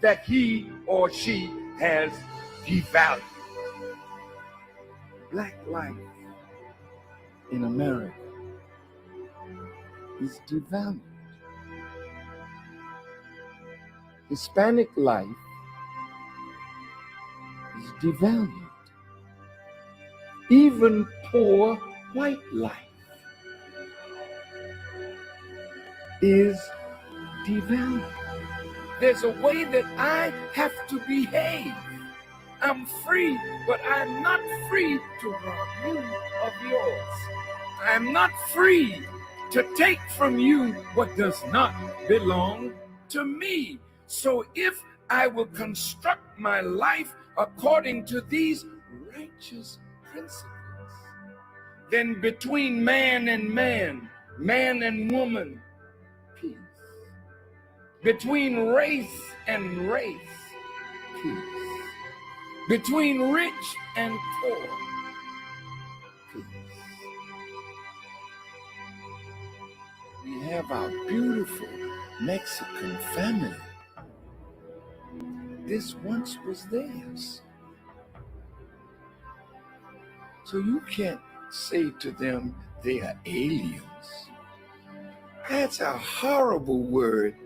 that he or she has devalued. Black life in America is devalued. Hispanic life is devalued. Even poor white life is devalued. There's a way that I have to behave. I'm free, but I'm not free to rob you of yours. I'm not free to take from you what does not belong to me. So if I will construct my life according to these righteous principles, then between man and man, man and woman, peace. Between race and race, peace. Between rich and poor, peace. We have our beautiful Mexican family. This once was theirs. So you can't say to them they are aliens. That's a horrible word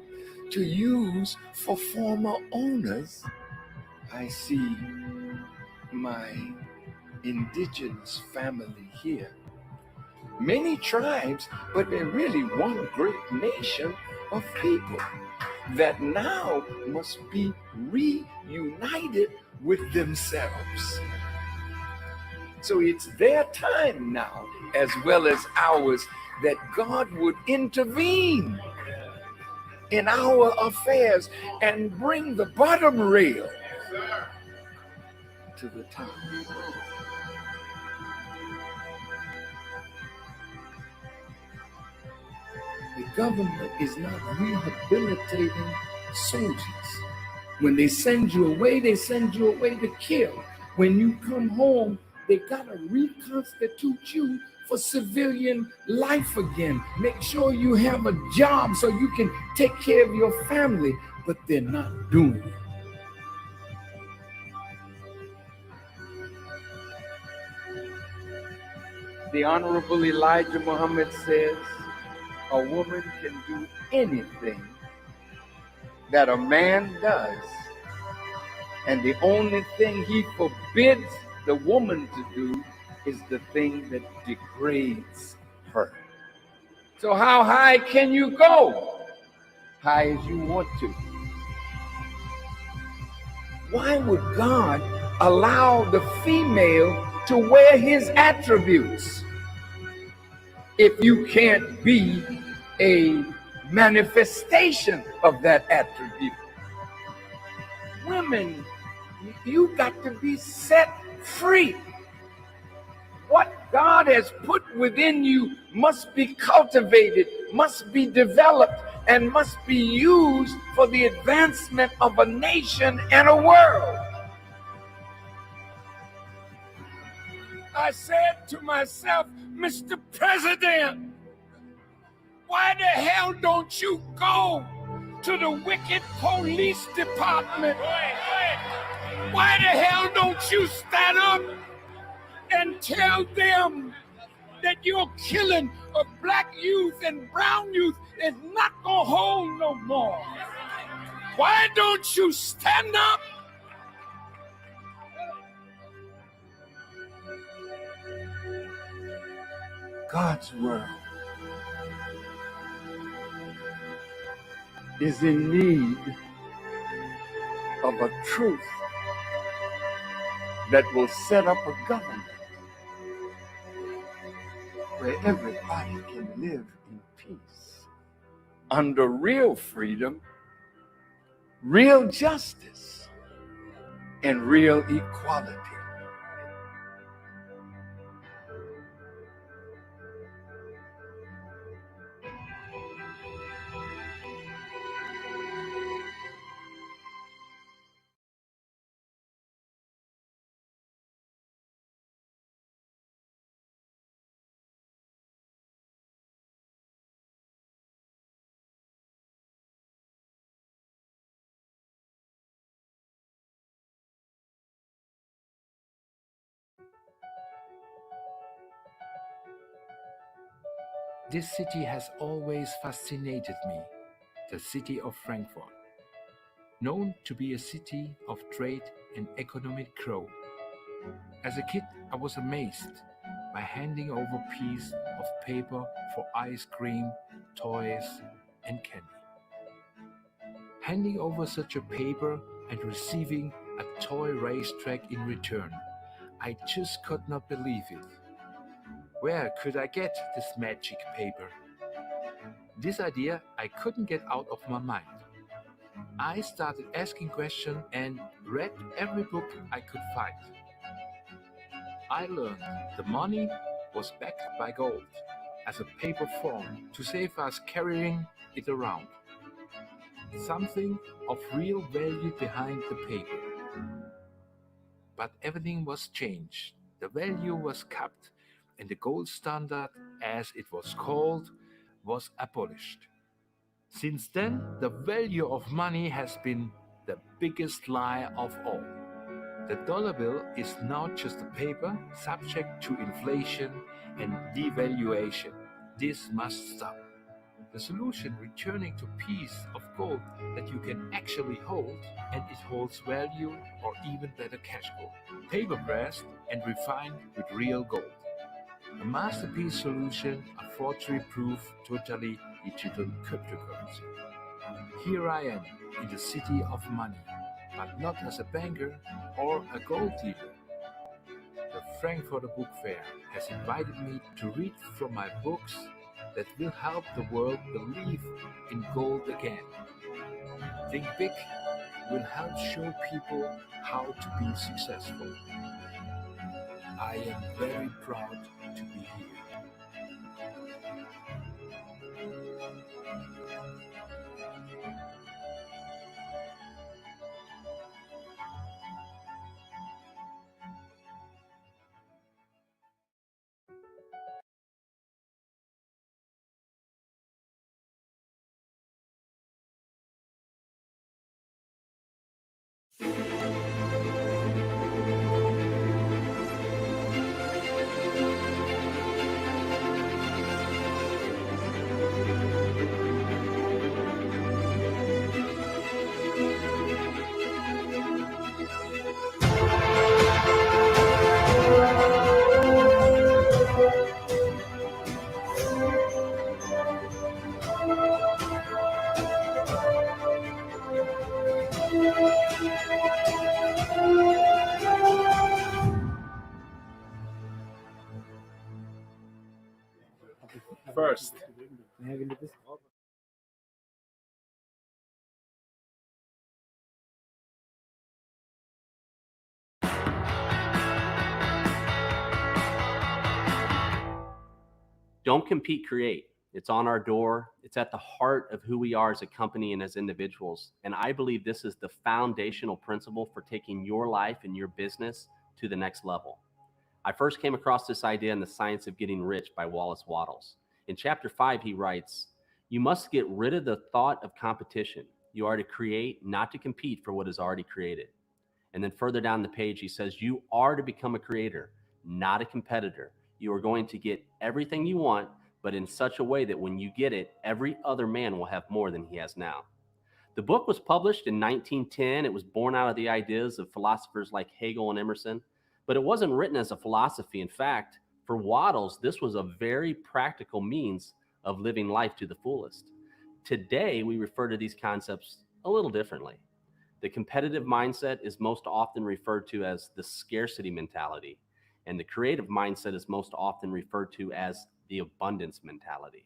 to use for former owners. I see my indigenous family here. Many tribes, but they're really one great nation of people that now must be reunited with themselves. So it's their time now, as well as ours, that God would intervene in our affairs and bring the bottom rail to the top. The government is not rehabilitating soldiers. When they send you away to kill. When you come home, they gotta reconstitute you for civilian life again. Make sure you have a job so you can take care of your family, but they're not doing it. The Honorable Elijah Muhammad says, a woman can do anything that a man does, and the only thing he forbids the woman to do is the thing that degrades her. So how high can you go? High as you want to. Why would God allow the female to wear his attributes if you can't be a manifestation of that attribute? Women, you got to be set free. What God has put within you must be cultivated, must be developed, and must be used for the advancement of a nation and a world. I said to myself, Mr. President, why the hell don't you go to the wicked police department? Why the hell don't you stand up and tell them that your killing of black youth and brown youth is not gonna hold no more? Why don't you stand up? God's world is in need of a truth that will set up a government where everybody can live in peace under real freedom, real justice, and real equality. This city has always fascinated me, the city of Frankfurt. Known to be a city of trade and economic growth. As a kid, I was amazed by handing over pieces of paper for ice cream, toys, and candy. Handing over such a paper and receiving a toy racetrack in return, I just could not believe it. Where could I get this magic paper? This idea I couldn't get out of my mind. I started asking questions and read every book I could find. I learned the money was backed by gold as a paper form to save us carrying it around. Something of real value behind the paper. But everything was changed. The value was capped, and the gold standard, as it was called, was abolished. Since then, the value of money has been the biggest lie of all. The dollar bill is now just a paper subject to inflation and devaluation. This must stop. The solution returning to a piece of gold that you can actually hold and it holds value or even better cash gold. Paper pressed and refined with real gold. A masterpiece solution, a forgery-proof, totally digital cryptocurrency. Here I am in the city of money, but not as a banker or a gold dealer. The Frankfurter Book Fair has invited me to read from my books that will help the world believe in gold again. Think Big will help show people how to be successful. I am very proud to be here. First, Don't compete, create. It's on our door. It's at the heart of who we are as a company and as individuals. And I believe this is the foundational principle for taking your life and your business to the next level. I first came across this idea in The Science of Getting Rich by Wallace Wattles. In chapter 5, he writes, "You must get rid of the thought of competition. You are to create, not to compete for what is already created." And then further down the page, he says, "You are to become a creator, not a competitor. You are going to get everything you want, but in such a way that when you get it, every other man will have more than he has now." The book was published in 1910. It was born out of the ideas of philosophers like Hegel and Emerson, but it wasn't written as a philosophy. In fact, for Wattles, this was a very practical means of living life to the fullest. Today, we refer to these concepts a little differently. The competitive mindset is most often referred to as the scarcity mentality, and the creative mindset is most often referred to as the abundance mentality.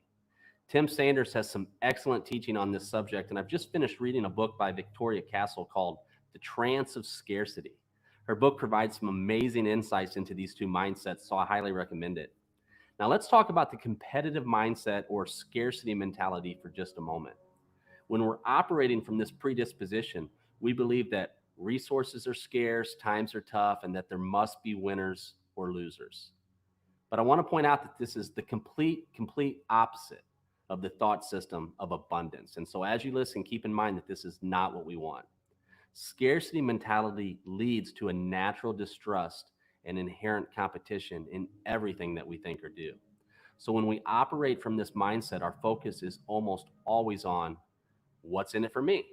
Tim Sanders has some excellent teaching on this subject, and I've just finished reading a book by Victoria Castle called The Trance of Scarcity. Her book provides some amazing insights into these two mindsets, so I highly recommend it. Now let's talk about the competitive mindset or scarcity mentality for just a moment. When we're operating from this predisposition, we believe that resources are scarce, times are tough, and that there must be winners or losers. But I want to point out that this is the complete opposite of the thought system of abundance. And so as you listen, keep in mind that this is not what we want. Scarcity mentality leads to a natural distrust and inherent competition in everything that we think or do. So when we operate from this mindset, our focus is almost always on what's in it for me.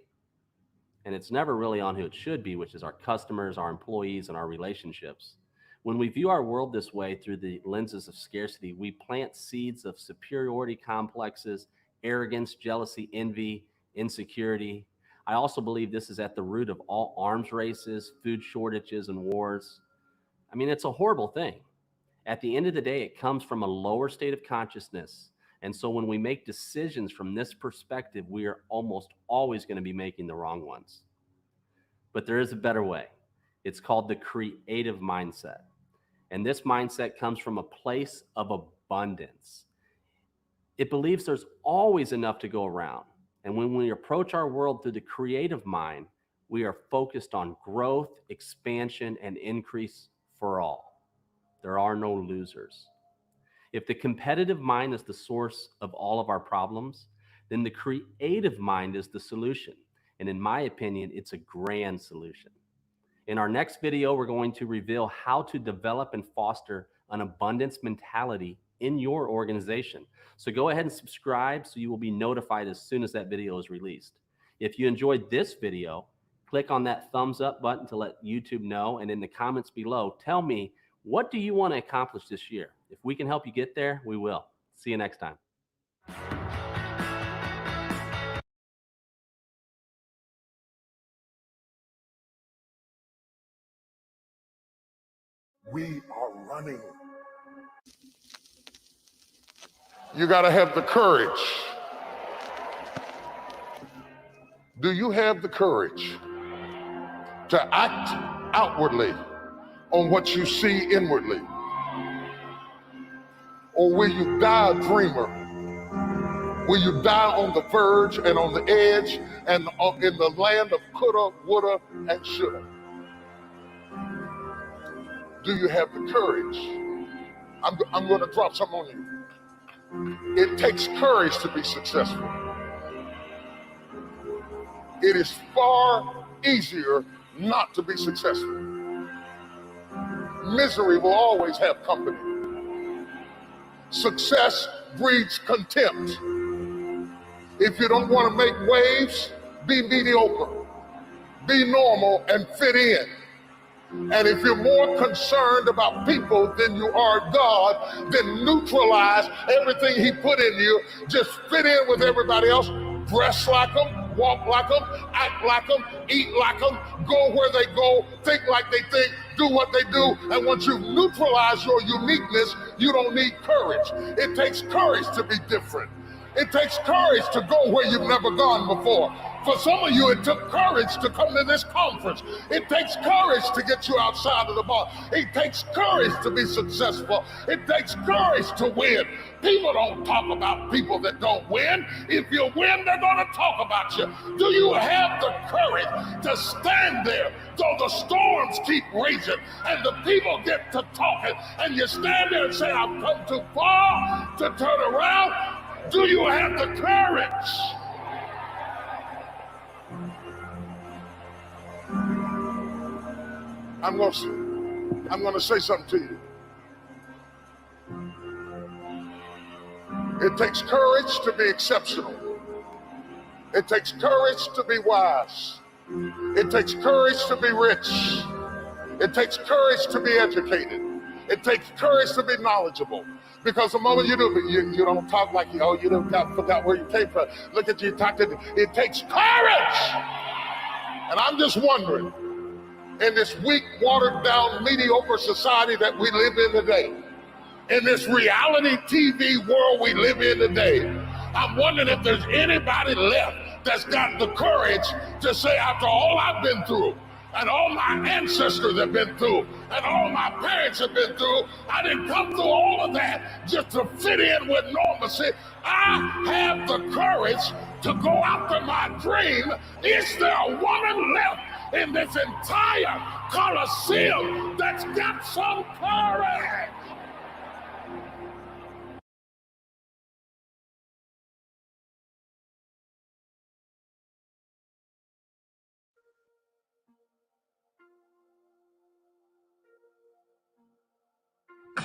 And it's never really on who it should be, which is our customers, our employees, and our relationships. When we view our world this way through the lenses of scarcity, we plant seeds of superiority complexes, arrogance, jealousy, envy, insecurity. I also believe this is at the root of all arms races, food shortages, and wars. I mean, it's a horrible thing. At the end of the day, it comes from a lower state of consciousness. And so when we make decisions from this perspective, we are almost always going to be making the wrong ones. But there is a better way. It's called the creative mindset. And this mindset comes from a place of abundance. It believes there's always enough to go around. And when we approach our world through the creative mind, we are focused on growth, expansion, and increase for all. There are no losers. If the competitive mind is the source of all of our problems, then the creative mind is the solution. And in my opinion, it's a grand solution. In our next video, we're going to reveal how to develop and foster an abundance mentality in your organization. So go ahead and subscribe so you will be notified as soon as that video is released. If you enjoyed this video, click on that thumbs up button to let YouTube know. And in the comments below, tell me, what do you want to accomplish this year? If we can help you get there, we will. See you next time. We are running. You got to have the courage. Do you have the courage to act outwardly on what you see inwardly? Or will you die a dreamer? Will you die on the verge and on the edge and in the land of coulda, woulda, and shoulda? Do you have the courage? I'm going to drop something on you. It takes courage to be successful. It is far easier not to be successful. Misery will always have company. Success breeds contempt. If you don't want to make waves, be mediocre. Be normal and fit in. And if you're more concerned about people than you are God, then neutralize everything He put in you. Just fit in with everybody else. Dress like them, walk like them, act like them, eat like them, go where they go, think like they think, do what they do. And once you neutralize your uniqueness, you don't need courage. It takes courage to be different. It takes courage to go where you've never gone before. For some of you, it took courage to come to this conference. It takes courage to get you outside of the bar. It takes courage to be successful. It takes courage to win. People don't talk about people that don't win. If you win, they're going to talk about you. Do you have the courage to stand there though the storms keep raging and the people get to talking and you stand there and say, I've come too far to turn around? Do you have the courage? I'm going to say something to you. It takes courage to be exceptional. It takes courage to be wise. It takes courage to be rich. It takes courage to be educated. It takes courage to be knowledgeable. Because the moment you do, you don't talk like, you don't forgot where you came from. Look at you talking. It takes courage. And I'm just wondering, in this weak, watered down, mediocre society that we live in today, in this reality TV world we live in today, I'm wondering if there's anybody left that's got the courage to say, after all I've been through, and all my ancestors have been through, and all my parents have been through, I didn't come through all of that just to fit in with normalcy. I have the courage to go after my dream. Is there a woman left in this entire Coliseum that's got some courage?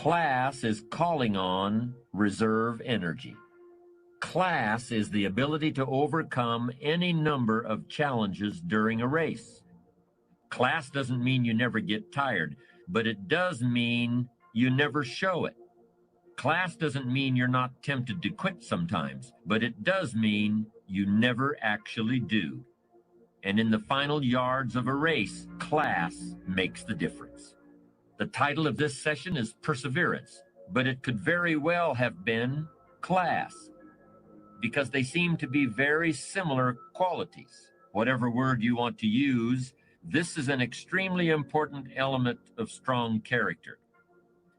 Class is calling on reserve energy. Class is the ability to overcome any number of challenges during a race. Class doesn't mean you never get tired, but it does mean you never show it. Class doesn't mean you're not tempted to quit sometimes, but it does mean you never actually do. And in the final yards of a race, class makes the difference. The title of this session is Perseverance, but it could very well have been Class, because they seem to be very similar qualities. Whatever word you want to use, this is an extremely important element of strong character.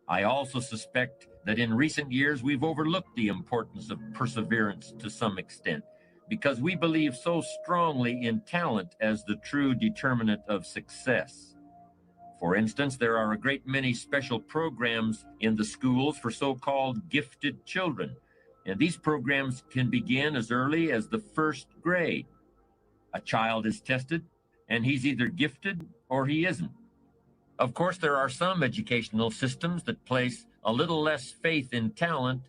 I also suspect that in recent years we've overlooked the importance of perseverance to some extent, because we believe so strongly in talent as the true determinant of success. For instance, there are a great many special programs in the schools for so-called gifted children, and these programs can begin as early as the first grade. A child is tested, and he's either gifted or he isn't. Of course, there are some educational systems that place a little less faith in talent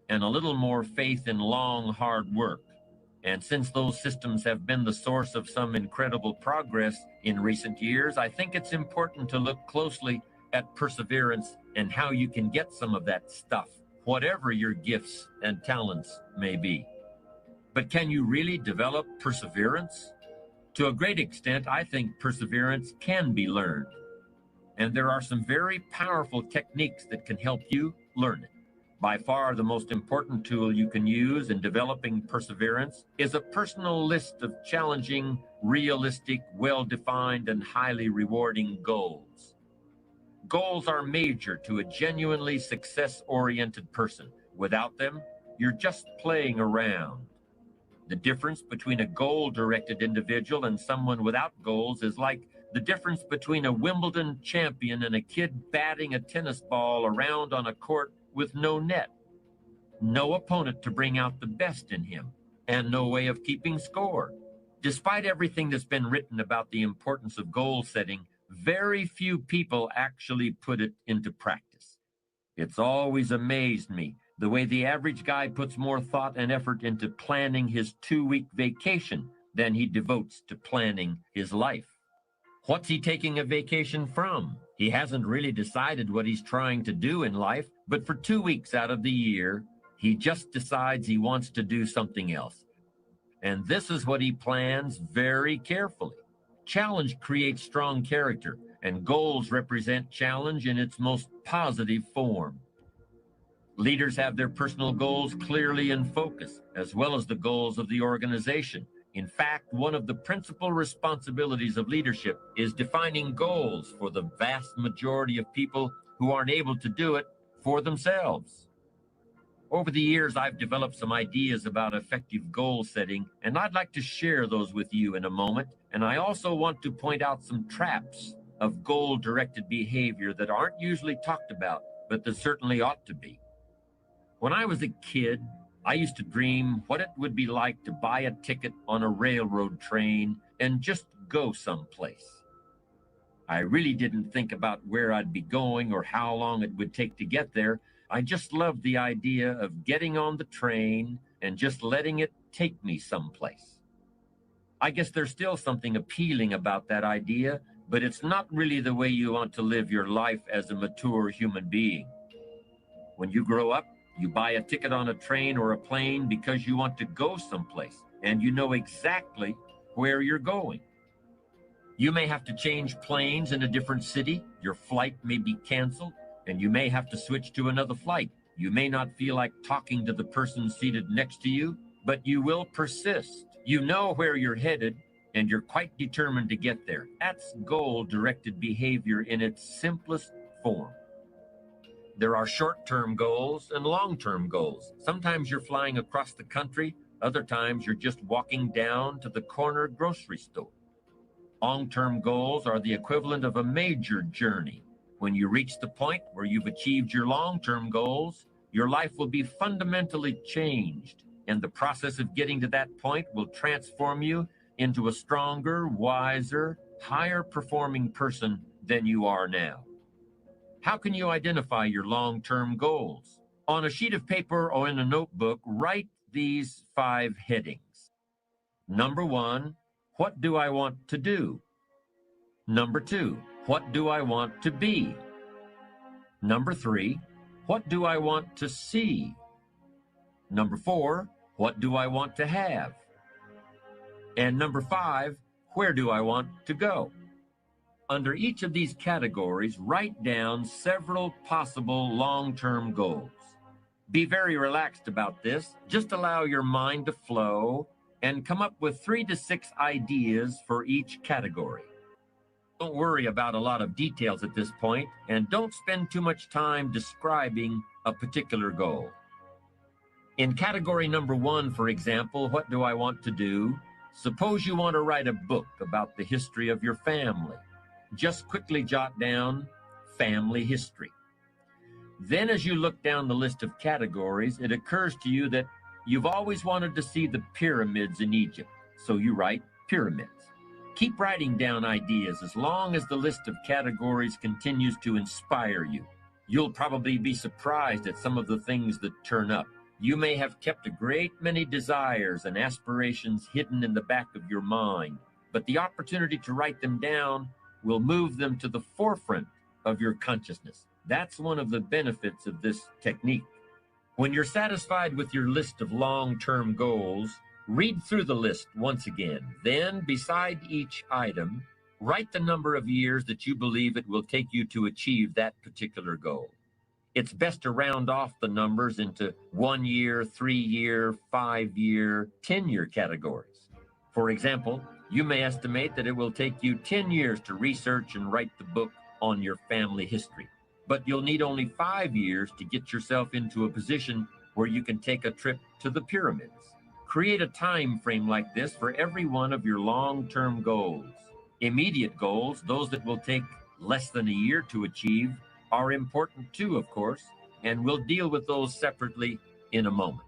and a little more faith in long, hard work. And since those systems have been the source of some incredible progress in recent years, I think it's important to look closely at perseverance and how you can get some of that stuff, whatever your gifts and talents may be. But can you really develop perseverance? To a great extent, I think perseverance can be learned. And there are some very powerful techniques that can help you learn it. By far, the most important tool you can use in developing perseverance is a personal list of challenging, realistic, well-defined, and highly rewarding goals. Goals are major to a genuinely success-oriented person. Without them, you're just playing around. The difference between a goal-directed individual and someone without goals is like the difference between a Wimbledon champion and a kid batting a tennis ball around on a court with no net. No opponent to bring out the best in him, and no way of keeping score. Despite everything that's been written about the importance of goal setting, very few people actually put it into practice. It's always amazed me the way the average guy puts more thought and effort into planning his 2-week vacation than he devotes to planning his life. What's he taking a vacation from? He hasn't really decided what he's trying to do in life, but for 2 weeks out of the year, he just decides he wants to do something else. And this is what he plans very carefully. Challenge creates strong character, and goals represent challenge in its most positive form. Leaders have their personal goals clearly in focus, as well as the goals of the organization. In fact, one of the principal responsibilities of leadership is defining goals for the vast majority of people who aren't able to do it for themselves. Over the years, I've developed some ideas about effective goal setting, and I'd like to share those with you in a moment. And I also want to point out some traps of goal-directed behavior that aren't usually talked about, but that certainly ought to be. When I was a kid, I used to dream what it would be like to buy a ticket on a railroad train and just go someplace. I really didn't think about where I'd be going or how long it would take to get there. I just loved the idea of getting on the train and just letting it take me someplace. I guess there's still something appealing about that idea, but it's not really the way you want to live your life as a mature human being. When you grow up, you buy a ticket on a train or a plane because you want to go someplace, and you know exactly where you're going. You may have to change planes in a different city. Your flight may be canceled, and you may have to switch to another flight. You may not feel like talking to the person seated next to you, but you will persist. You know where you're headed, and you're quite determined to get there. That's goal-directed behavior in its simplest form. There are short-term goals and long-term goals. Sometimes you're flying across the country. Other times you're just walking down to the corner grocery store. Long-term goals are the equivalent of a major journey. When you reach the point where you've achieved your long-term goals, your life will be fundamentally changed, and the process of getting to that point will transform you into a stronger, wiser, higher-performing person than you are now. How can you identify your long-term goals? On a sheet of paper or in a notebook, write these 5 headings. Number 1, what do I want to do? Number 2, what do I want to be? Number 3, what do I want to see? Number 4, what do I want to have? And number 5, where do I want to go? Under each of these categories, write down several possible long-term goals. Be very relaxed about this. Just allow your mind to flow and come up with 3 to 6 ideas for each category. Don't worry about a lot of details at this point, and don't spend too much time describing a particular goal. In category number 1, for example, what do I want to do? Suppose you want to write a book about the history of your family. Just quickly jot down family history. Then as you look down the list of categories, it occurs to you that you've always wanted to see the pyramids in Egypt, so you write pyramids. Keep writing down ideas as long as the list of categories continues to inspire you. You'll probably be surprised at some of the things that turn up. You may have kept a great many desires and aspirations hidden in the back of your mind, but the opportunity to write them down will move them to the forefront of your consciousness. That's one of the benefits of this technique. When you're satisfied with your list of long-term goals, read through the list once again. Then, beside each item, write the number of years that you believe it will take you to achieve that particular goal. It's best to round off the numbers into 1 year, 3 year, 5 year, 10-year categories. For example, you may estimate that it will take you 10 years to research and write the book on your family history, but you'll need only 5 years to get yourself into a position where you can take a trip to the pyramids. Create a time frame like this for every one of your long-term goals. Immediate goals, those that will take less than a year to achieve, are important too, of course, and we'll deal with those separately in a moment.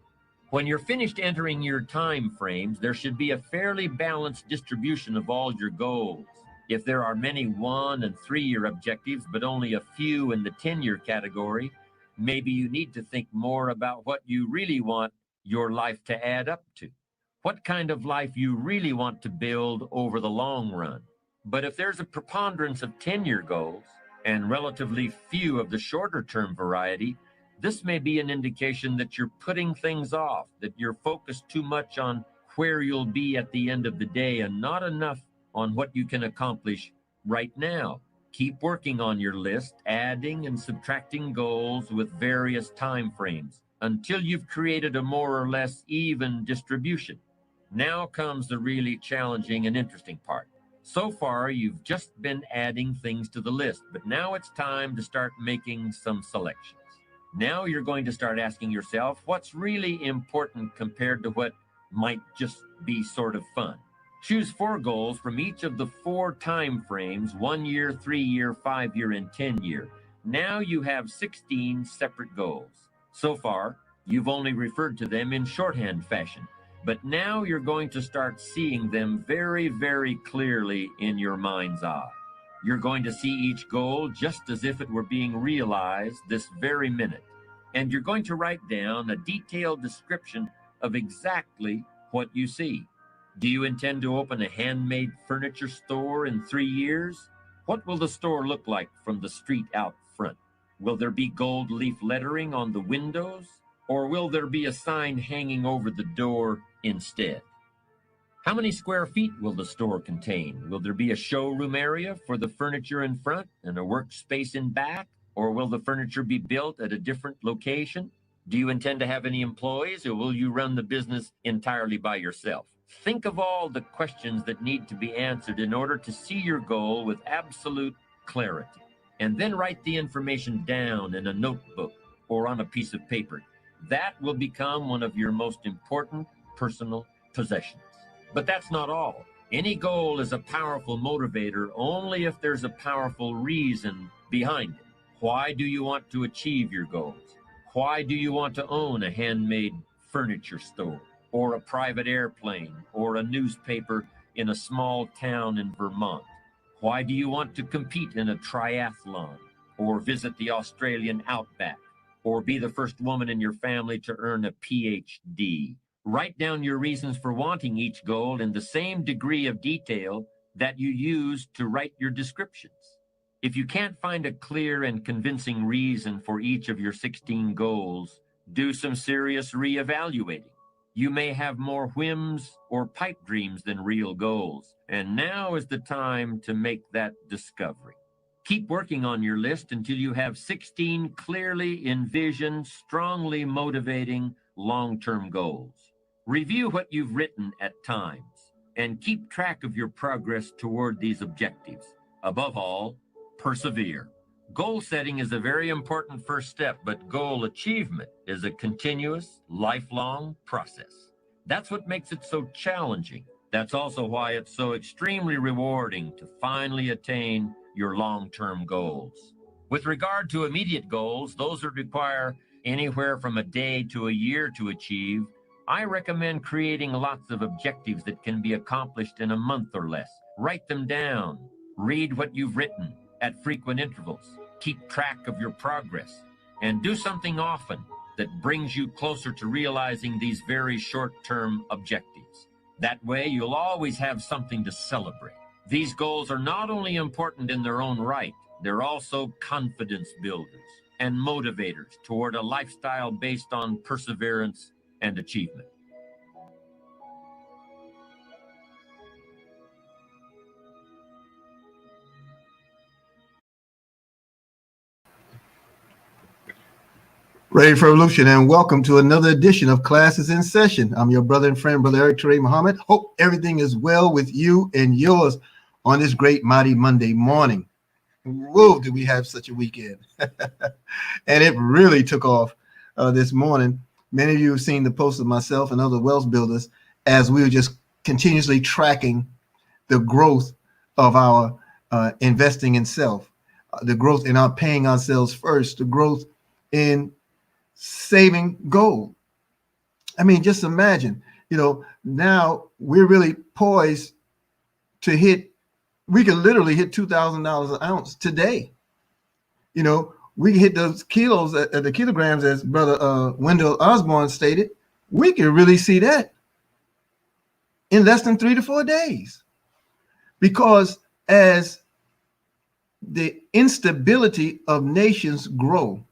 When you're finished entering your time frames, there should be a fairly balanced distribution of all your goals. If there are many 1 and 3 year objectives, but only a few in the 10-year category, maybe you need to think more about what you really want your life to add up to. What kind of life you really want to build over the long run. But if there's a preponderance of 10-year goals and relatively few of the shorter term variety, this may be an indication that you're putting things off, that you're focused too much on where you'll be at the end of the day and not enough on what you can accomplish right now. Keep working on your list, adding and subtracting goals with various time frames until you've created a more or less even distribution. Now comes the really challenging and interesting part. So far, you've just been adding things to the list, but now it's time to start making some selections. Now you're going to start asking yourself what's really important compared to what might just be sort of fun. Choose 4 goals from each of the 4 time frames, 1 year, 3 year, 5 year, and 10 year. Now you have 16 separate goals. So far, you've only referred to them in shorthand fashion, but now you're going to start seeing them very, very clearly in your mind's eye. You're going to see each goal just as if it were being realized this very minute. And you're going to write down a detailed description of exactly what you see. Do you intend to open a handmade furniture store in 3 years? What will the store look like from the street out front? Will there be gold leaf lettering on the windows? Or will there be a sign hanging over the door instead? How many square feet will the store contain? Will there be a showroom area for the furniture in front and a workspace in back? Or will the furniture be built at a different location? Do you intend to have any employees, or will you run the business entirely by yourself? Think of all the questions that need to be answered in order to see your goal with absolute clarity. And then write the information down in a notebook or on a piece of paper. That will become one of your most important personal possessions. But that's not all. Any goal is a powerful motivator only if there's a powerful reason behind it. Why do you want to achieve your goals? Why do you want to own a handmade furniture store, or a private airplane, or a newspaper in a small town in Vermont? Why do you want to compete in a triathlon, or visit the Australian outback, or be the first woman in your family to earn a PhD. Write down your reasons for wanting each goal in the same degree of detail that you use to write your descriptions. If you can't find a clear and convincing reason for each of your 16 goals, do some serious reevaluating. You may have more whims or pipe dreams than real goals, and now is the time to make that discovery. Keep working on your list until you have 16 clearly envisioned, strongly motivating long-term goals. Review what you've written at times, and keep track of your progress toward these objectives. Above all, persevere. Goal setting is a very important first step, but goal achievement is a continuous, lifelong process. That's what makes it so challenging. That's also why it's so extremely rewarding to finally attain your long-term goals. With regard to immediate goals, those that require anywhere from a day to a year to achieve, I recommend creating lots of objectives that can be accomplished in a month or less. Write them down. Read what you've written at frequent intervals. Keep track of your progress, and do something often that brings you closer to realizing these very short-term objectives. That way, you'll always have something to celebrate. These goals are not only important in their own right, they're also confidence builders and motivators toward a lifestyle based on perseverance and achievement. Ready for Revolution, and welcome to another edition of Classes in Session. I'm your brother and friend, Brother Eric Teray Muhammad. Hope everything is well with you and yours on this great, mighty Monday morning. Whoa, did we have such a weekend? And it really took off this morning. Many of you have seen the posts of myself and other wealth builders as we were just continuously tracking the growth of our investing in self, the growth in our paying ourselves first, the growth in saving gold. I mean, just imagine, now we're really poised to we can literally hit $2,000 an ounce today. We can hit those kilos, the kilograms, as Brother Wendell Osborne stated. We can really see that in less than 3 to 4 days. Because as the instability of nations grow,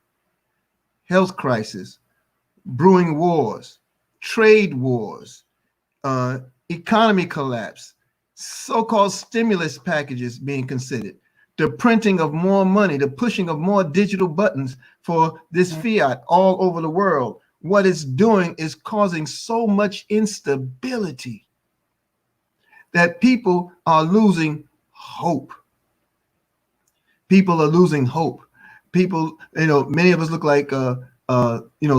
health crisis, brewing wars, trade wars, economy collapse, so-called stimulus packages being considered, the printing of more money, the pushing of more digital buttons for this fiat all over the world. What it's doing is causing so much instability that people are losing hope. People are losing hope. People, many of us look like,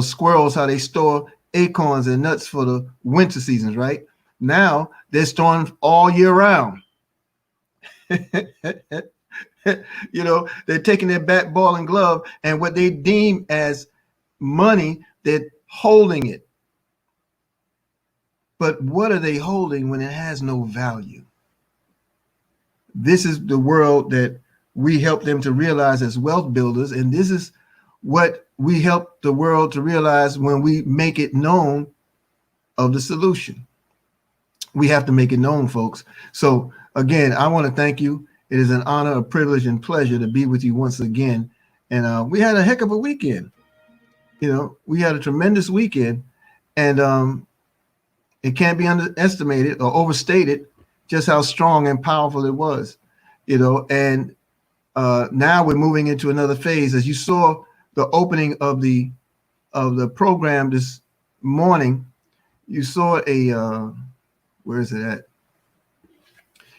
squirrels, how they store acorns and nuts for the winter seasons, right? Now they're storing all year round. They're taking their bat, ball, and glove, and what they deem as money, they're holding it. But what are they holding when it has no value? This is the world that we help them to realize as wealth builders, and this is what we help the world to realize when we make it known of the solution. We have to make it known, folks. So again, I want to thank you. It is an honor, a privilege, and pleasure to be with you once again. And we had a heck of a weekend. We had a tremendous weekend, and it can't be underestimated or overstated just how strong and powerful it was. And now we're moving into another phase. As you saw the opening of the program this morning, you saw where is it at?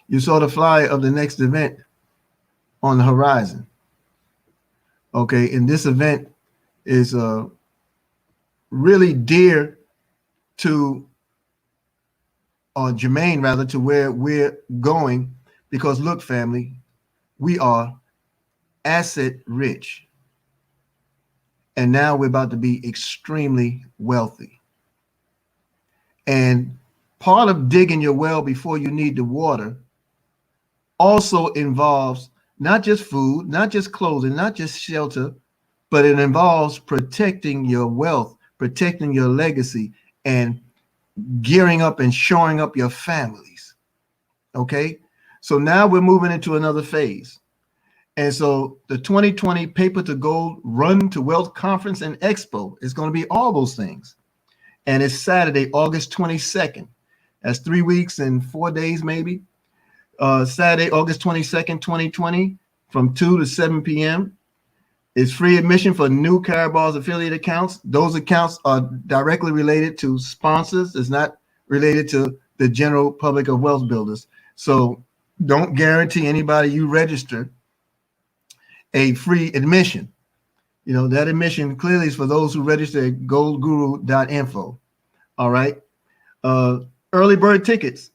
You saw the flyer of the next event on the horizon. Okay, and this event is really dear to, or germane rather, to where we're going, because look, family, we are asset rich. And now we're about to be extremely wealthy. And part of digging your well before you need the water also involves not just food, not just clothing, not just shelter, but it involves protecting your wealth, protecting your legacy, and gearing up and shoring up your families. Okay. So now we're moving into another phase. And so the 2020 Paper to Gold Run to Wealth Conference and Expo is going to be all those things. And it's Saturday, August 22nd. That's 3 weeks and 4 days, maybe. Saturday, August 22nd, 2020, from 2 to 7 p.m. It's free admission for new Carabal's affiliate accounts. Those accounts are directly related to sponsors. It's not related to the general public of wealth builders. So don't guarantee anybody you register a free admission. You know, that admission clearly is for those who register at goldguru.info. All right. Early bird tickets,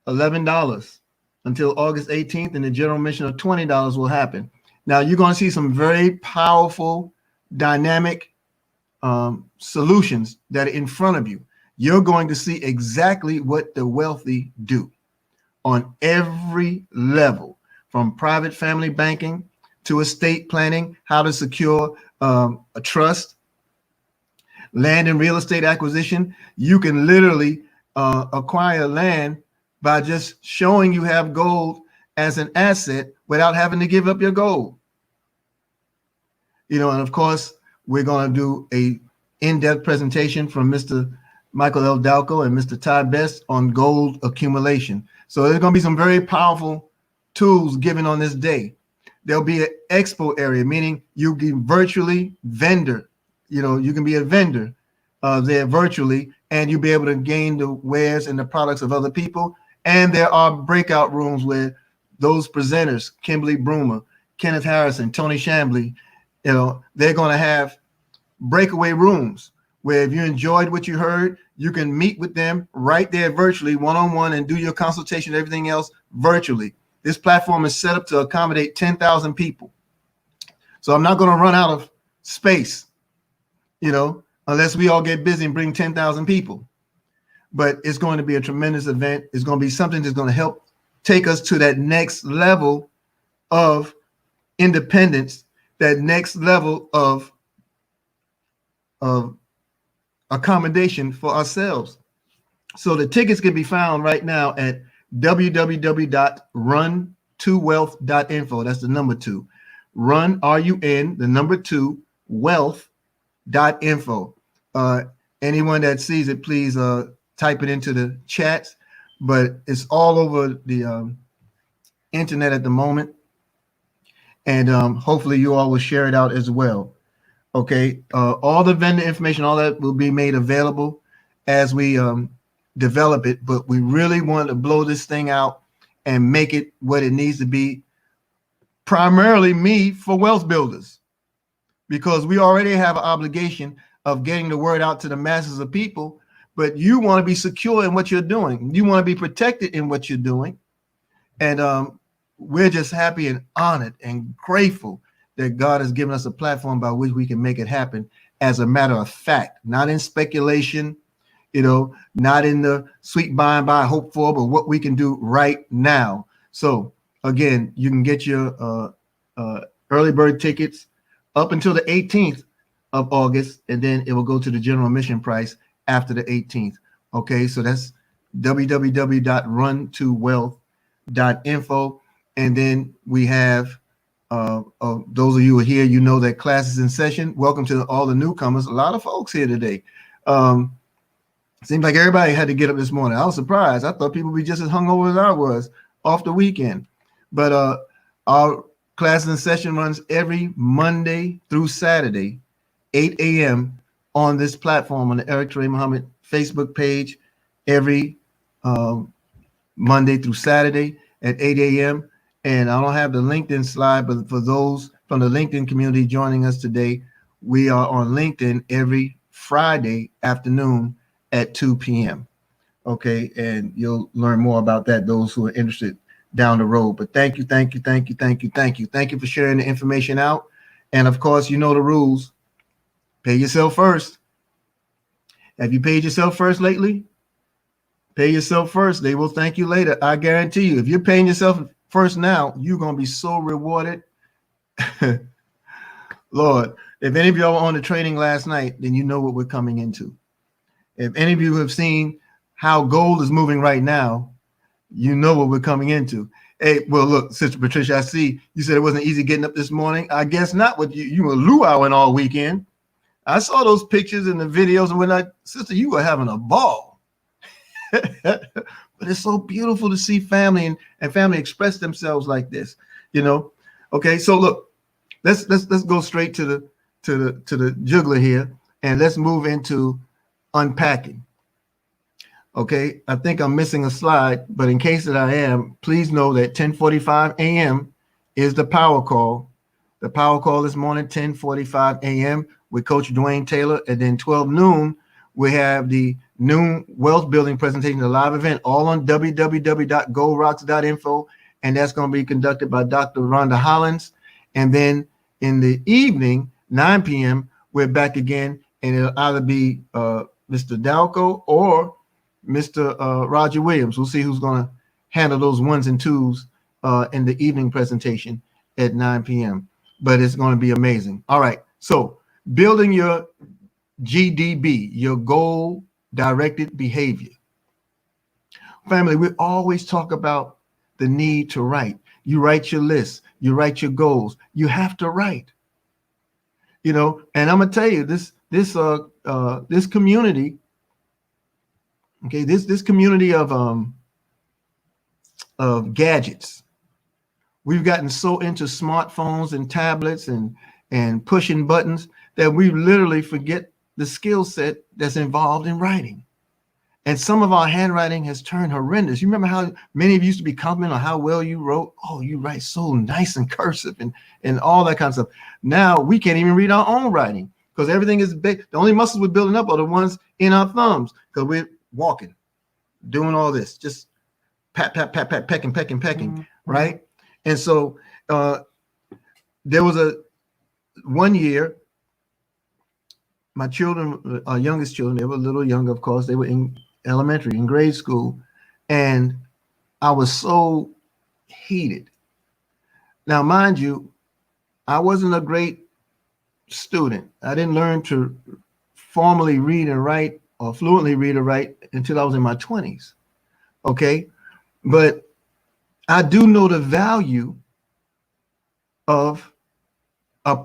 $11 until August 18th, and the general admission of $20 will happen. Now, you're going to see some very powerful, dynamic solutions that are in front of you. You're going to see exactly what the wealthy do on every level, from private family banking to estate planning, how to secure a trust, land and real estate acquisition. You can literally acquire land by just showing you have gold as an asset without having to give up your gold. You know, and of course, we're going to do a in-depth presentation from Mr. Michael L. Dalco and Mr. Ty Best on gold accumulation. So there's going to be some very powerful tools given on this day. There'll be an expo area, meaning you can virtually vendor. You know, you can be a vendor there virtually, and you'll be able to gain the wares and the products of other people. And there are breakout rooms where those presenters, Kimberly Broomer, Kenneth Harrison, Tony Chambly, you know, they're going to have breakaway rooms where if you enjoyed what you heard, you can meet with them right there virtually, one-on-one, and do your consultation and everything else virtually. This platform is set up to accommodate 10,000 people. So I'm not going to run out of space, you know, unless we all get busy and bring 10,000 people. But it's going to be a tremendous event. It's going to be something that's going to help take us to that next level of independence, that next level of accommodation for ourselves. So the tickets can be found right now at www.run2wealth.info. That's the number 2. Run, R-U-N, the number 2, wealth.info. Anyone that sees it, please type it into the chats. But it's all over the internet at the moment. And hopefully you all will share it out as well. Okay. All the vendor information, all that will be made available as we develop it. But we really want to blow this thing out and make it what it needs to be. Primarily me for wealth builders, because we already have an obligation of getting the word out to the masses of people. But you want to be secure in what you're doing. You want to be protected in what you're doing. And we're just happy and honored and grateful that God has given us a platform by which we can make it happen as a matter of fact, not in speculation, you know, not in the sweet by and by hope for, but what we can do right now. So again, you can get your early bird tickets up until the 18th of August, and then it will go to the general admission price after the 18th. Okay, so that's www.run2wealth.info. And then we have those of you who are here, you know that class is in session. Welcome to all the newcomers. A lot of folks here today. Seems like everybody had to get up this morning. I was surprised. I thought people would be just as hungover as I was off the weekend. But our class in session runs every Monday through Saturday, 8 a.m. on this platform on the Eric Trey Muhammad Facebook page every Monday through Saturday at 8 a.m. And I don't have the LinkedIn slide, but for those from the LinkedIn community joining us today, we are on LinkedIn every Friday afternoon at 2 p.m. Okay, and you'll learn more about that, those who are interested down the road. But thank you for sharing the information out. And of course, you know the rules. Pay yourself first. Have you paid yourself first lately? Pay yourself first. They will thank you later. I guarantee you, if you're paying yourself First now, you're going to be so rewarded. Lord, if any of y'all were on the training last night, then you know what we're coming into. If any of you have seen how gold is moving right now, you know what we're coming into. Hey, well, look, Sister Patricia, I see you said it wasn't easy getting up this morning. I guess not. With you were luauing all weekend. I saw those pictures and the videos, and when sister, you were having a ball. But it's so beautiful to see family and family express themselves like this, you know. Okay, so look, let's go straight to the jugular here, and let's move into unpacking. Okay, I think I'm missing a slide, but in case that I am, please know that 10:45 a.m. is the power call. The power call this morning, 10:45 a.m. with Coach Dwayne Taylor, and then 12 noon, we have the noon wealth building presentation, the live event, all on www.goldrocks.info, and that's going to be conducted by Dr. Rhonda Hollins. And then in the evening, 9 p.m., we're back again, and it'll either be Mr. Dalco or Mr. Roger Williams. We'll see who's going to handle those ones and twos in the evening presentation at 9 p.m. But it's going to be amazing. All right. So building your G.D.B, your goal-directed behavior. Family, we always talk about the need to write. You write your list. You write your goals. You have to write. You know, and I'm gonna tell you this community. Okay, this community of gadgets. We've gotten so into smartphones and tablets and pushing buttons that we literally forget the skill set that's involved in writing. And some of our handwriting has turned horrendous. You remember how many of you used to be complimenting on how well you wrote? Oh, you write so nice and cursive and all that kind of stuff. Now we can't even read our own writing because everything is big. The only muscles we're building up are the ones in our thumbs because we're walking, doing all this, just pat, pat, pat, pat, pecking, Mm-hmm. right? And so there was one year, my children, our youngest children, they were a little younger, of course. They were in elementary, in grade school. And I was so heated. Now, mind you, I wasn't a great student. I didn't learn to formally read and write or fluently read or write until I was in my 20s. Okay. But I do know the value of a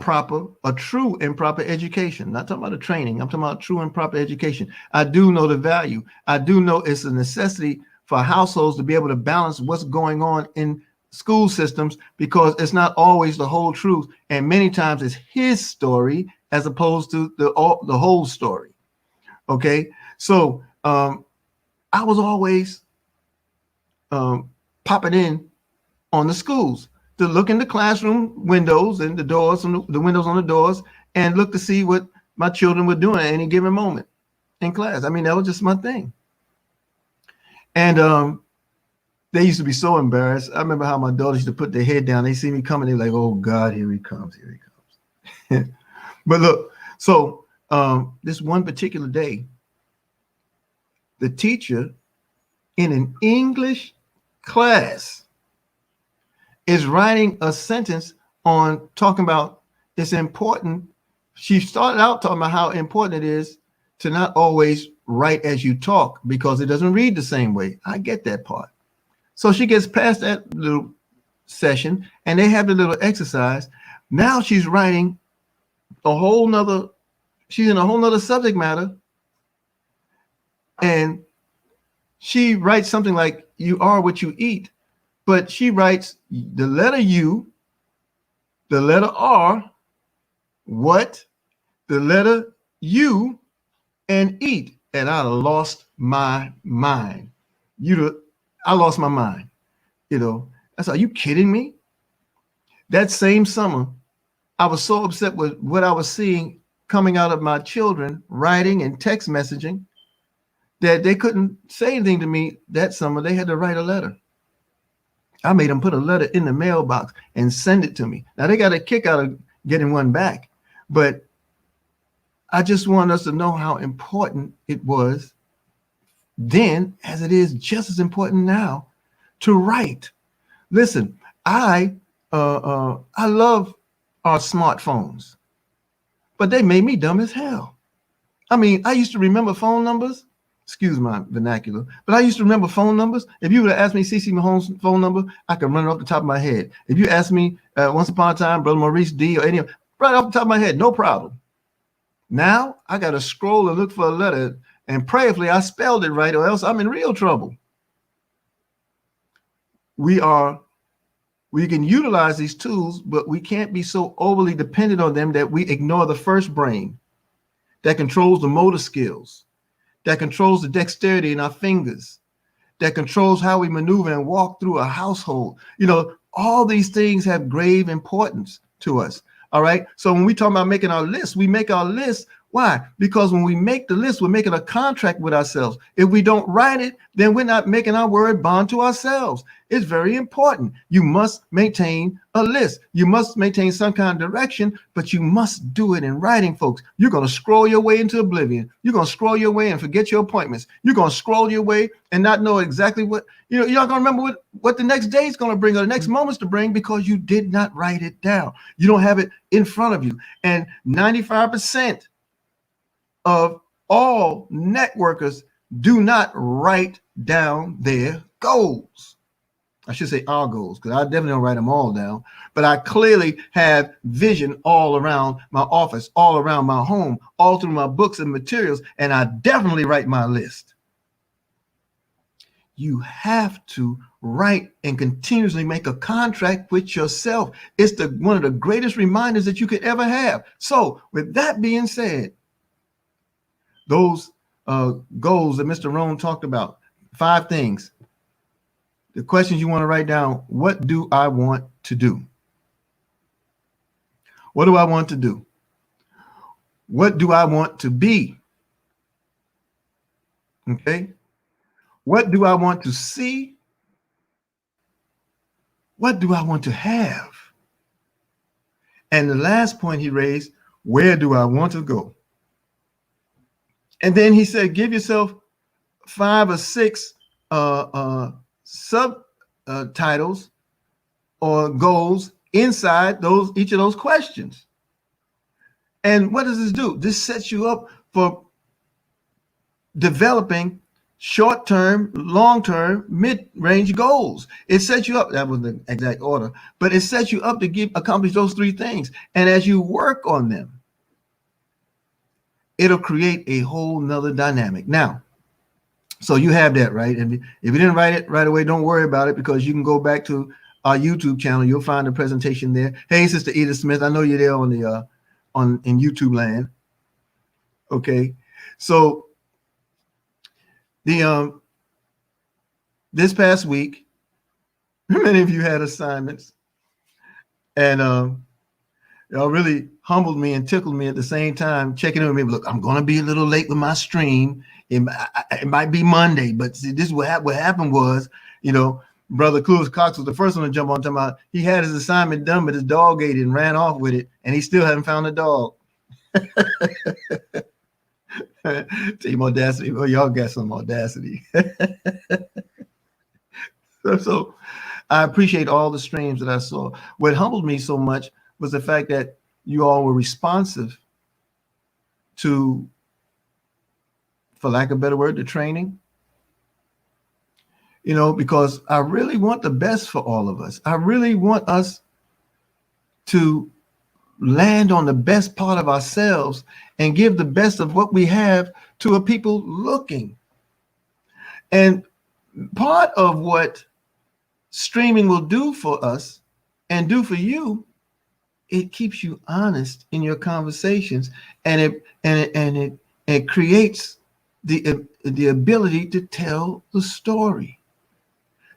true and proper education. Not talking about a training. I'm talking about true and proper education. I do know the value. I do know it's a necessity for households to be able to balance what's going on in school systems because it's not always the whole truth. And many times it's his story as opposed to the whole story. Okay. So I was always popping in on the schools to look in the classroom windows and the doors, the windows on the doors, and look to see what my children were doing at any given moment in class. I mean, that was just my thing. And they used to be so embarrassed. I remember how my daughters used to put their head down. They see me coming, they're like, oh God, here he comes. But look, so this one particular day, the teacher in an English class is writing a sentence on talking about it's important. She started out talking about how important it is to not always write as you talk because it doesn't read the same way. I get that part. So she gets past that little session and they have the little exercise. Now she's writing she's in a whole nother subject matter. And she writes something like, you are what you eat. But she writes the letter U, the letter R, what, the letter U, and eat. And I lost my mind. I lost my mind. You know, I said, are you kidding me? That same summer, I was so upset with what I was seeing coming out of my children, writing and text messaging, that they couldn't say anything to me that summer. They had to write a letter. I made them put a letter in the mailbox and send it to me. Now they got a kick out of getting one back, but I just want us to know how important it was then as it is just as important now to write. Listen, I love our smartphones, but they made me dumb as hell. I mean, I used to remember phone numbers. Excuse my vernacular, but I used to remember phone numbers. If you would have asked me CC Mahomes' phone number, I could run it off the top of my head. If you asked me once upon a time, Brother Maurice D or any of, right off the top of my head, no problem. Now I got to scroll and look for a letter, and prayerfully I spelled it right, or else I'm in real trouble. We can utilize these tools, but we can't be so overly dependent on them that we ignore the first brain that controls the motor skills, that controls the dexterity in our fingers, that controls how we maneuver and walk through a household. You know, all these things have grave importance to us. All right. So when we talk about making our list, we make our list. Why? Because when we make the list, we're making a contract with ourselves. If we don't write it, then we're not making our word bond to ourselves. It's very important. You must maintain a list. You must maintain some kind of direction, but you must do it in writing, folks. You're going to scroll your way into oblivion. You're going to scroll your way and forget your appointments. You're going to scroll your way and not know exactly what, you know, you're not going to remember what the next day is going to bring or the next moments to bring because you did not write it down. You don't have it in front of you. And 95% of all networkers do not write down their goals. I should say our goals, because I definitely don't write them all down, but I clearly have vision all around my office, all around my home, all through my books and materials, and I definitely write my list. You have to write and continuously make a contract with yourself. It's one of the greatest reminders that you could ever have. So with that being said, those goals that Mr. Rohn talked about, 5 things. The questions you want to write down: what do I want to do? What do I want to do? What do I want to be? Okay. What do I want to see? What do I want to have? And the last point he raised, where do I want to go? And then he said, give yourself 5 or 6 subtitles or goals inside each of those questions. And what does this do? This sets you up for developing short-term, long-term, mid-range goals. It sets you up. That was the exact order, but it sets you up to accomplish those 3 things. And as you work on them, it'll create a whole nother dynamic. Now, so you have that, right? And if you didn't write it right away, don't worry about it, because you can go back to our YouTube channel. You'll find the presentation there. Hey, Sister Edith Smith, I know you're there on the in YouTube land. Okay, so the this past week, many of you had assignments, and y'all really humbled me and tickled me at the same time, checking in with me. Look, I'm going to be a little late with my stream. It might be Monday, but see, this is what happened was, you know, Brother Clues Cox was the first one to jump on, talking about he had his assignment done, but his dog ate it and ran off with it, and he still hadn't found the dog. Team audacity. Well, y'all got some audacity. So I appreciate all the streams that I saw. What humbled me so much was the fact that you all were responsive to, for lack of a better word, the training. You know, because I really want the best for all of us. I really want us to land on the best part of ourselves and give the best of what we have to a people looking. And part of what streaming will do for us and do for you, it keeps you honest in your conversations, and it creates the ability to tell the story,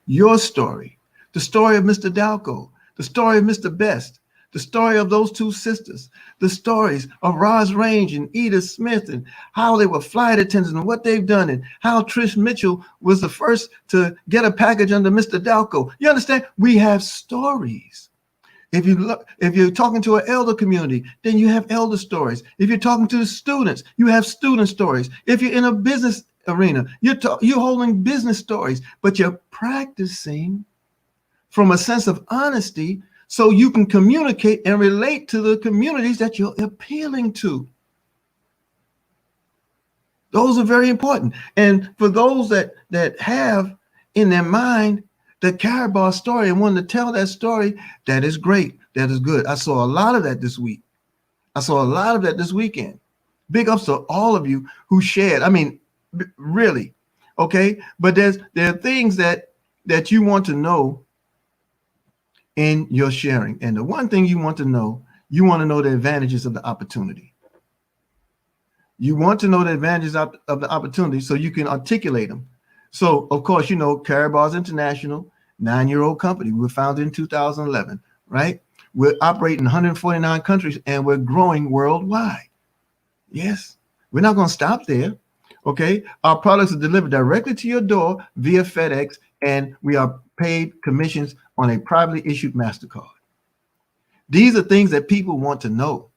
your story, the story of Mr. Dalco, the story of Mr. Best, the story of those 2 sisters, the stories of Roz Range and Edith Smith, and how they were flight attendants and what they've done, and how Trish Mitchell was the first to get a package under Mr. Dalco. You understand? We have stories. If you're talking to an elder community, then you have elder stories. If you're talking to the students, you have student stories. If you're in a business arena, you're holding business stories, but you're practicing from a sense of honesty so you can communicate and relate to the communities that you're appealing to. Those are very important. And for those that have in their mind the Carabar story and want to tell that story, that is great. That is good. I saw a lot of that this week. I saw a lot of that this weekend. Big ups to all of you who shared. I mean, really. Okay. But there are things that you want to know in your sharing. And the one thing you want to know the advantages of the opportunity. You want to know the advantages of the opportunity so you can articulate them. So, of course, you know, Carabar's International, 9-year-old company. We were founded in 2011, right? We're operating in 149 countries and we're growing worldwide. Yes, we're not going to stop there. Okay. Our products are delivered directly to your door via FedEx, and we are paid commissions on a privately issued MasterCard. These are things that people want to know.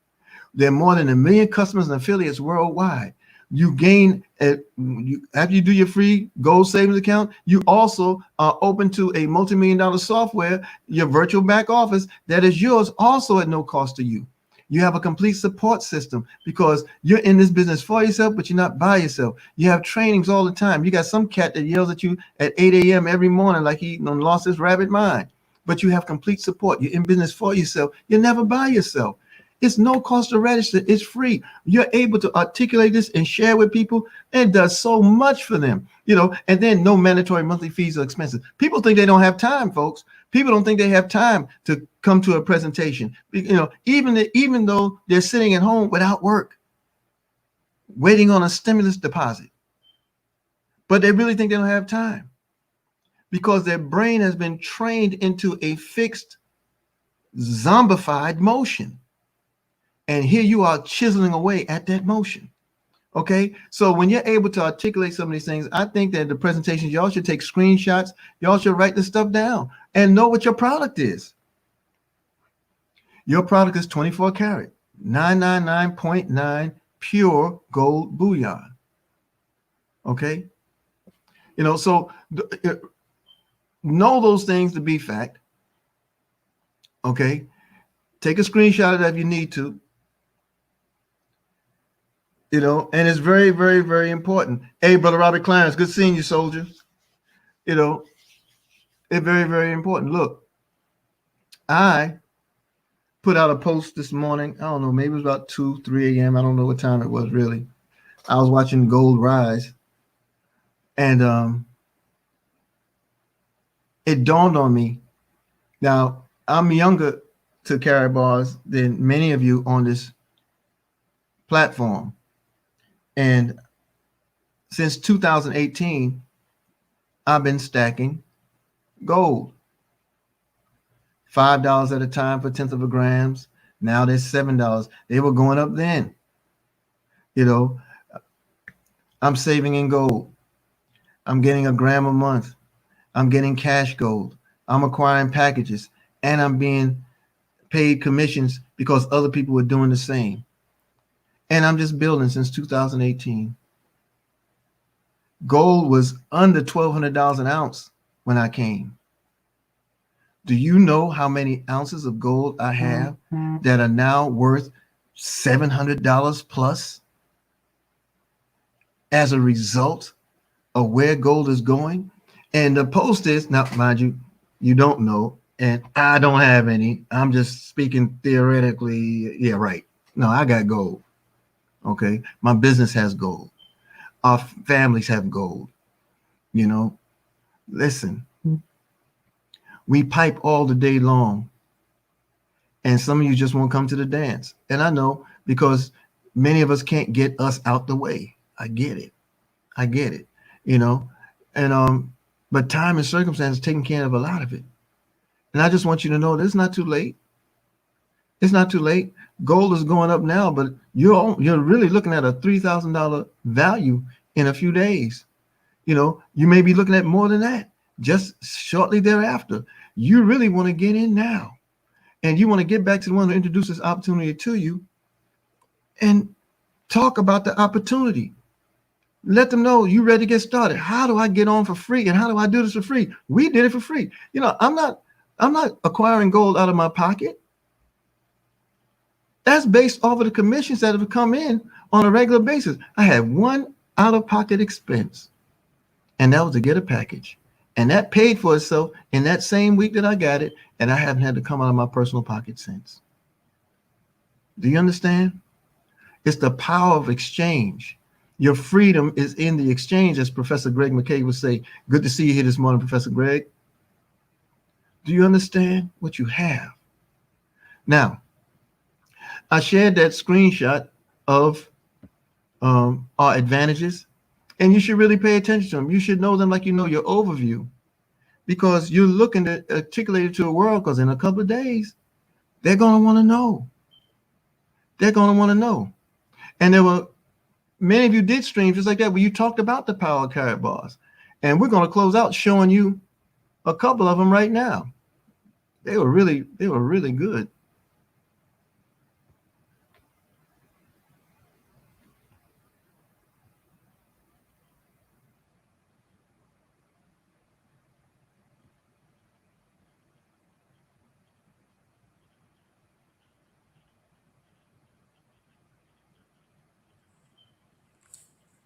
There are more than 1 million customers and affiliates worldwide. You gain, after you do your free gold savings account, you also are open to a multi-million-dollar software, your virtual back office, that is yours also at no cost to you. You have a complete support system because you're in this business for yourself, but you're not by yourself. You have trainings all the time. You got some cat that yells at you at 8 a.m. every morning like he lost his rabbit mind. But you have complete support. You're in business for yourself. You're never by yourself. It's no cost to register. It's free. You're able to articulate this and share with people, and it does so much for them, you know, and then no mandatory monthly fees or expenses. People think they don't have time, folks. People don't think they have time to come to a presentation, you know, even though they're sitting at home without work, waiting on a stimulus deposit. But they really think they don't have time because their brain has been trained into a fixed, zombified motion. And here you are chiseling away at that motion. Okay. So when you're able to articulate some of these things, I think that the presentations, y'all should take screenshots. Y'all should write this stuff down and know what your product is. Your product is 24 karat, 999.9 pure gold bullion. Okay. You know, so know those things to be fact. Okay. Take a screenshot of that if you need to. You know, and it's very, very, very important. Hey, Brother Robert Clarence, good seeing you, soldier. You know, it's very, very important. Look, I put out a post this morning. I don't know, maybe it was about 2, 3 a.m. I don't know what time it was really. I was watching gold rise. And it dawned on me. Now, I'm younger to Caribars than many of you on this platform. And since 2018, I've been stacking gold. $5 at a time for 1/10 of a grams. Now they're $7. They were going up then. You know, I'm saving in gold. I'm getting a gram a month. I'm getting cash gold. I'm acquiring packages, and I'm being paid commissions because other people were doing the same. And I'm just building since 2018. Gold was under $1,200 an ounce when I came. Do you know how many ounces of gold I have that are now worth $700 plus as a result of where gold is going? And the post is, now, mind you, you don't know, and I don't have any. I'm just speaking theoretically. Yeah, right. No, I got gold. Okay. My business has gold. Our families have gold. You know, listen, we pipe all the day long. And some of you just won't come to the dance. And I know, because many of us can't get us out the way. I get it. I get it. You know, and but time and circumstances taking care of a lot of it. And I just want you to know that it's not too late. It's not too late. Gold is going up now, but you're really looking at a $3,000 value in a few days. You know, you may be looking at more than that just shortly thereafter. You really want to get in now, and you want to get back to the one who introduced this opportunity to you and talk about the opportunity. Let them know you ready to get started. How do I get on for free, and how do I do this for free? We did it for free. You know, I'm not I'm not acquiring gold out of my pocket. That's based off of the commissions that have come in on a regular basis. I had one out-of-pocket expense, and that was to get a package. And that paid for itself in that same week that I got it, and I haven't had to come out of my personal pocket since. Do you understand? It's the power of exchange. Your freedom is in the exchange, as Professor Greg McKay would say. Good to see you here this morning, Professor Greg. Do you understand what you have? Now, I shared that screenshot of our advantages, and you should really pay attention to them. You should know them like you know your overview, because you're looking to articulate it to the world, because in a couple of days, they're going to want to know. They're going to want to know. And there were many of you did streams just like that, where you talked about the power carrot bars. And we're going to close out showing you a couple of them right now. They were really good.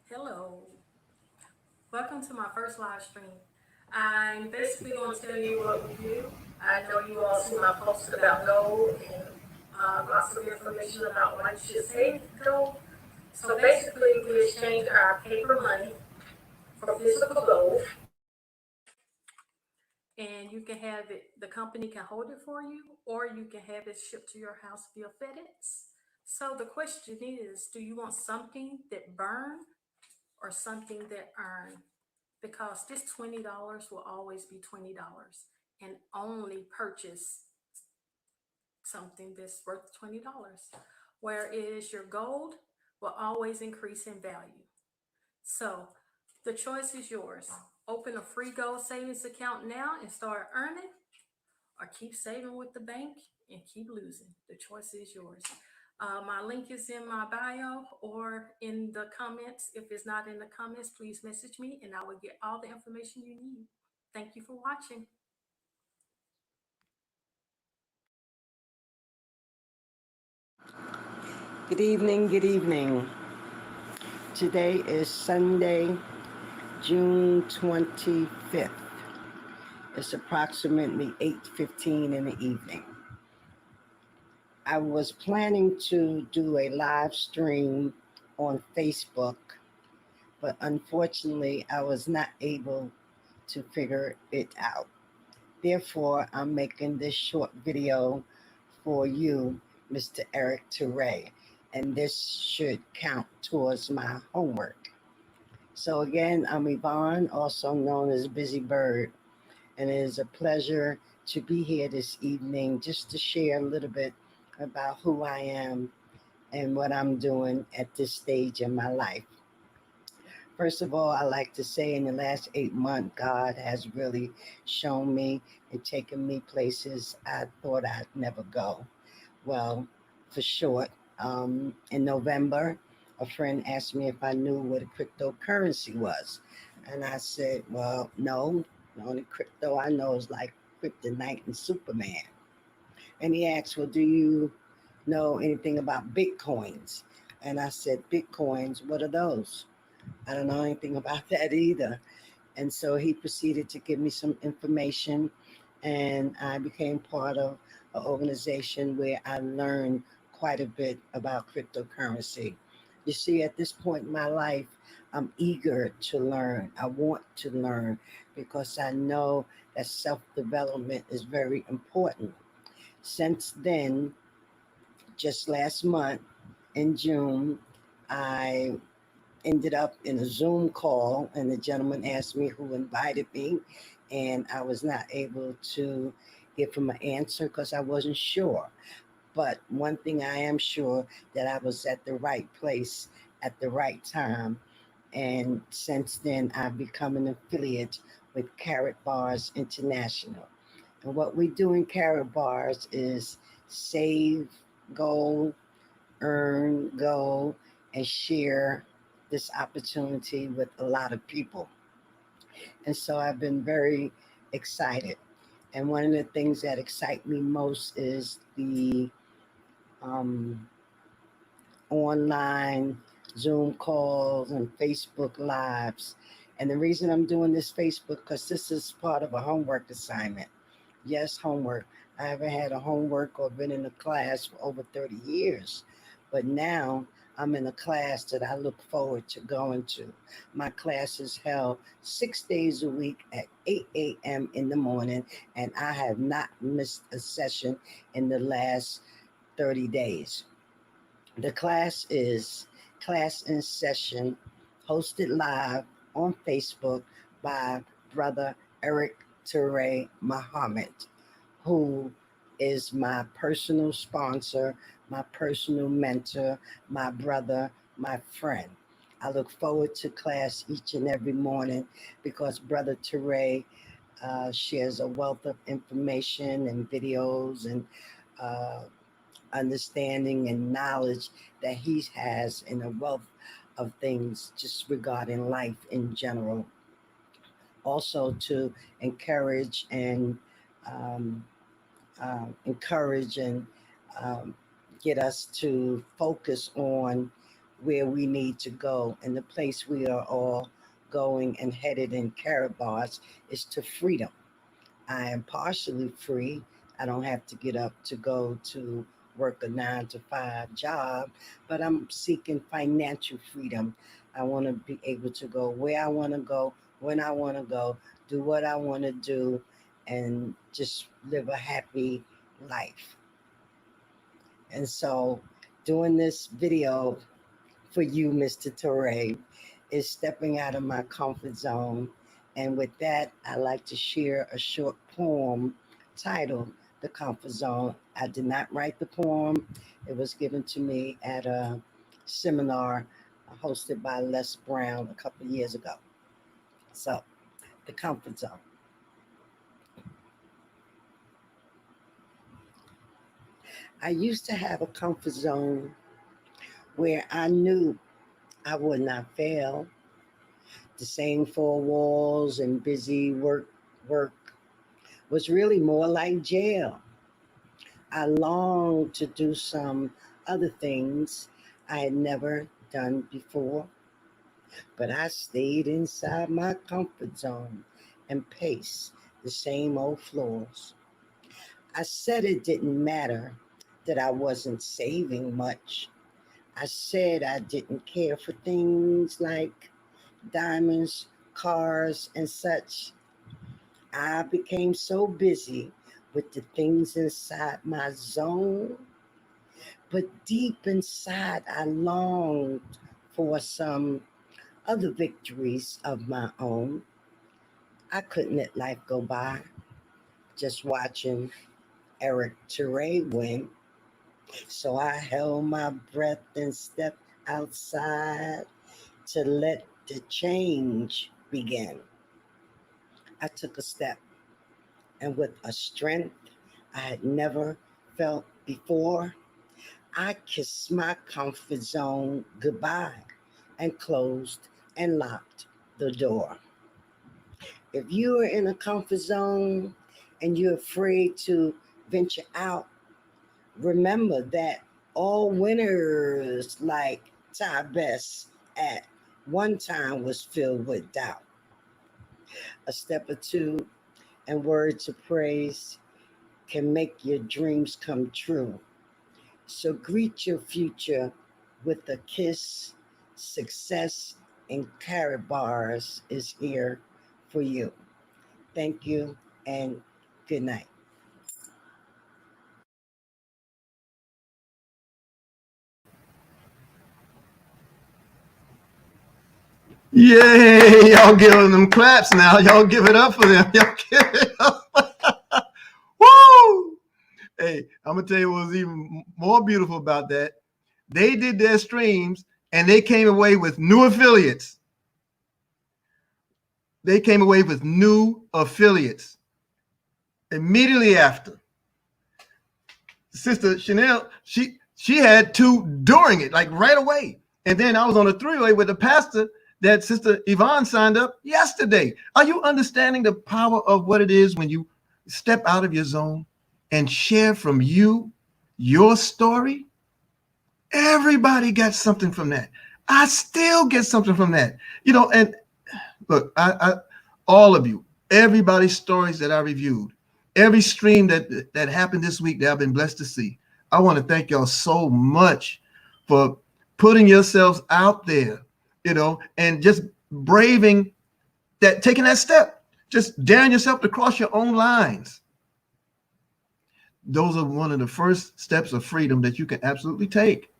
Hello, welcome to my first live stream. I'm basically going to tell you what we do. I know you all see my posts about gold and lots of information about why you should save gold. So basically, we exchange our paper money for physical gold, and you can have it, the company can hold it for you, or you can have it shipped to your house via FedEx. So the question is, do you want something that burn or something that earn? Because this $20 will always be $20 and only purchase something that's worth $20. Whereas your gold will always increase in value. So the choice is yours. Open a free gold savings account now and start earning, or keep saving with the bank and keep losing. The choice is yours. My link is in my bio or in the comments. If it's not in the comments, please message me and I will get all the information you need. Thank you for watching. Good evening, good evening. Today is Sunday, June 25th. It's approximately 8:15 in the evening. I was planning to do a live stream on Facebook, but unfortunately I was not able to figure it out. Therefore, I'm making this short video for you, Mr. Eric Teray, and this should count towards my homework. So again, I'm Yvonne, also known as Busy Bird, and it is a pleasure to be here this evening just to share a little bit about who I am and what I'm doing at this stage in my life. First of all, I like to say in the last 8 months, God has really shown me and taken me places I thought I'd never go. Well, for short, in November, a friend asked me if I knew what a cryptocurrency was. And I said, well, no, the only crypto I know is like Kryptonite and Superman. And he asked, well, do you know anything about Bitcoins? And I said, Bitcoins, what are those? I don't know anything about that either. And so he proceeded to give me some information, and I became part of an organization where I learned quite a bit about cryptocurrency. You see, at this point in my life, I'm eager to learn. I want to learn because I know that self-development is very important. Since then, just last month in June, I ended up in a Zoom call, and the gentleman asked me who invited me, and I was not able to give him an answer because I wasn't sure. But one thing I am sure, that I was at the right place at the right time. And since then, I've become an affiliate with Carrot Bars International. And what we do in Carrot Bars is save gold, earn gold, and share this opportunity with a lot of people. And so I've been very excited. And one of the things that excite me most is the um, online Zoom calls and Facebook Lives. And the reason I'm doing this Facebook, because this is part of a homework assignment. Yes, homework. I haven't had a homework or been in a class for over 30 years. But now I'm in a class that I look forward to going to. My class is held 6 days a week at 8 a.m. in the morning, and I have not missed a session in the last 30 days. The class is Class in Session, hosted live on Facebook by Brother Eric Ture Muhammad, who is my personal sponsor, my personal mentor, my brother, my friend. I look forward to class each and every morning because Brother Ture shares a wealth of information and videos and uh, understanding and knowledge that he has in a wealth of things just regarding life in general. Also to encourage and um, encourage and um, get us to focus on where we need to go. And the place we are all going and headed in Caribas is to freedom. I am partially free. I don't have to get up to go to work a 9 to 5 job, but I'm seeking financial freedom. I want to be able to go where I want to go, when I want to go, do what I want to do, and just live a happy life. And so, doing this video for you, Mr. Torre, is stepping out of my comfort zone. And with that, I like to share a short poem titled The Comfort Zone. I did not write the poem, it was given to me at a seminar hosted by Les Brown a couple of years ago. So, The Comfort Zone. I used to have a comfort zone where I knew I would not fail. The same four walls and busy work was really more like jail. I longed to do some other things I had never done before, but I stayed inside my comfort zone and paced the same old floors. I said it didn't matter that I wasn't saving much. I said I didn't care for things like diamonds, cars, and such. I became so busy with the things inside my zone, but deep inside, I longed for some other victories of my own. I couldn't let life go by just watching Eric Ture win. So I held my breath and stepped outside to let the change begin. I took a step, and with a strength I had never felt before, I kissed my comfort zone goodbye and closed and locked the door. If you are in a comfort zone and you're afraid to venture out, remember that all winners like Ty Best at one time was filled with doubt. A step or two and words of praise can make your dreams come true. So greet your future with a kiss. Success in carrot bars is here for you. Thank you and good night. Yay! Y'all giving them claps now. Y'all give it up for them. Y'all give it up. Woo! Hey, I'm gonna tell you what was even more beautiful about that. They did their streams and they came away with new affiliates. They came away with new affiliates immediately after. Sister Chanel, she had two during it, like right away. And then I was on a three-way with the pastor that Sister Yvonne signed up yesterday. Are you understanding the power of what it is when you step out of your zone and share from you, your story, everybody got something from that. I still get something from that. And look, I all of you, everybody's stories that I reviewed, every stream that happened this week that I've been blessed to see. I want to thank y'all so much for putting yourselves out there, and just braving that, taking that step, just daring yourself to cross your own lines. Those are one of the first steps of freedom that you can absolutely take.